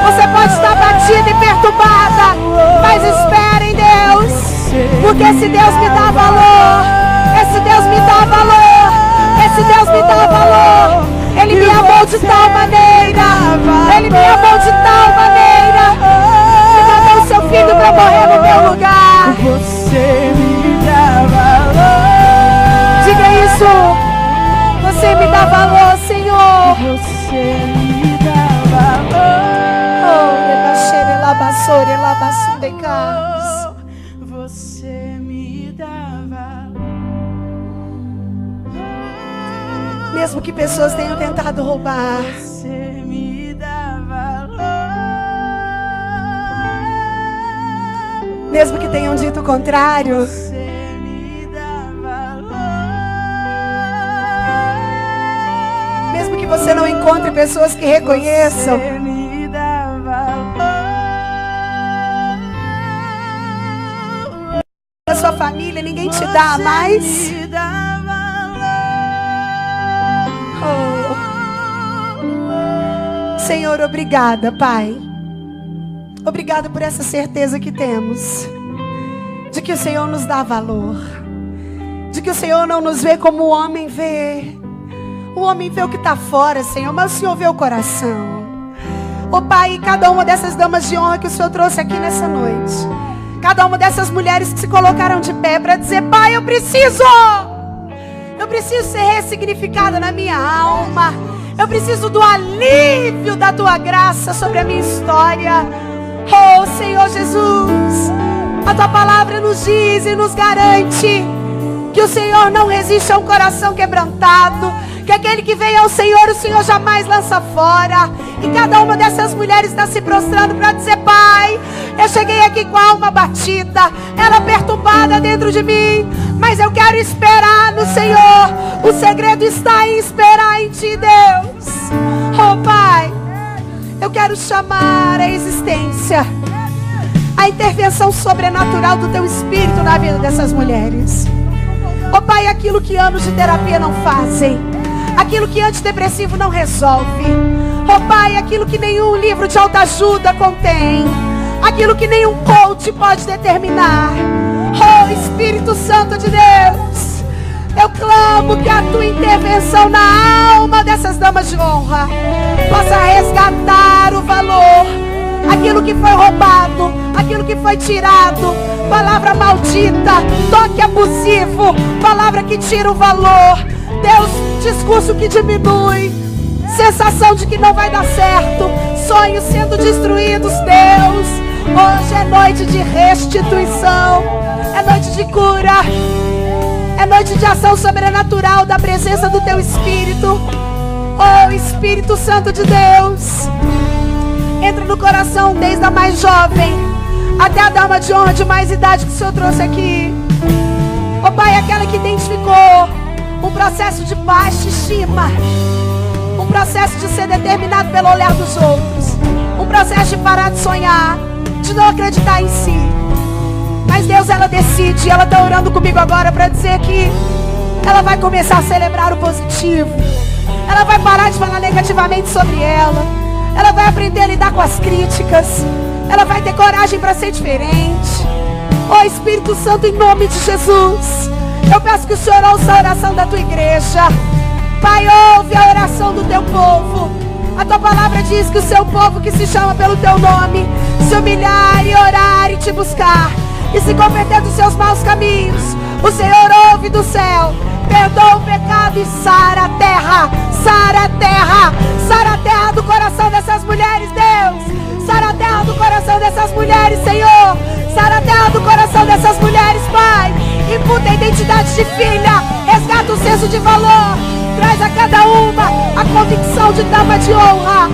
você pode estar batida e perturbada, mas espera em Deus, porque esse Deus me dá valor. Esse Deus me dá valor. Esse Deus me dá valor. Ele me amou de tal maneira. Ele me amou de tal maneira que mandou o seu filho para morrer no meu lugar. Você me dá valor. Diga isso. Você me dá valor, Senhor. Você me dá valor. Oh, rebaixeira, labaçore, labaçundecas. Você me dá valor. Mesmo que pessoas tenham tentado roubar, Você me dá valor. mesmo que tenham dito o contrário, Você me dá valor. mesmo que você não encontre pessoas que reconheçam, Você me dá valor. família, ninguém te dá mais. Me dá valor. Senhor, obrigada, Pai. Obrigada por essa certeza que temos, de que o Senhor nos dá valor, de que o Senhor não nos vê como o homem vê. O homem vê o que está fora, Senhor, mas o Senhor vê o coração. Ó Pai, cada uma dessas damas de honra que o Senhor trouxe aqui nessa noite, cada uma dessas mulheres que se colocaram de pé para dizer: Pai, eu preciso ser ressignificada na minha alma. Eu preciso do alívio da Tua graça sobre a minha história. Oh, Senhor Jesus, a Tua palavra nos diz e nos garante que o Senhor não resiste a um coração quebrantado, que aquele que vem ao Senhor, o Senhor jamais lança fora. E cada uma dessas mulheres está se prostrando para dizer: Pai, eu cheguei aqui com a alma batida, ela perturbada dentro de mim, mas eu quero esperar no Senhor. O segredo está em esperar em Ti, Deus. Oh Pai, eu quero chamar a existência, a intervenção sobrenatural do Teu Espírito na vida dessas mulheres. Oh Pai, aquilo que anos de terapia não fazem, aquilo que antidepressivo não resolve, oh Pai, aquilo que nenhum livro de autoajuda contém, aquilo que nenhum coach pode determinar. Oh Espírito Santo de Deus, eu clamo que a Tua intervenção na alma dessas damas de honra possa resgatar o valor, aquilo que foi roubado, aquilo que foi tirado, palavra maldita, toque abusivo, palavra que tira o valor, Deus, discurso que diminui, sensação de que não vai dar certo, sonhos sendo destruídos, Deus. Hoje é noite de restituição, é noite de cura, é noite de ação sobrenatural da presença do Teu Espírito. Oh Espírito Santo de Deus, entra no coração desde a mais jovem até a dama de honra de mais idade que o Senhor trouxe aqui. Oh Pai, aquela que identificou um processo de baixa estima, um processo de ser determinado pelo olhar dos outros, um processo de parar de sonhar, de não acreditar em si. Mas Deus, ela decide, ela está orando comigo agora para dizer que ela vai começar a celebrar o positivo, ela vai parar de falar negativamente sobre ela, ela vai aprender a lidar com as críticas, ela vai ter coragem para ser diferente. Oh Espírito Santo, em nome de Jesus, eu peço que o Senhor ouça a oração da Tua igreja. Pai, ouve a oração do Teu povo. A Tua palavra diz que o Seu povo que se chama pelo Teu nome se humilhar e orar e Te buscar e se converter dos seus maus caminhos, o Senhor ouve do céu, perdoa o pecado e sara a terra, sara a terra, sara a terra do coração dessas mulheres, Deus. Sara a terra do coração dessas mulheres, Senhor. Sara a terra do coração dessas mulheres, Pai. Imputa a identidade de filha, resgata o senso de valor, traz a cada uma a convicção de dama de honra.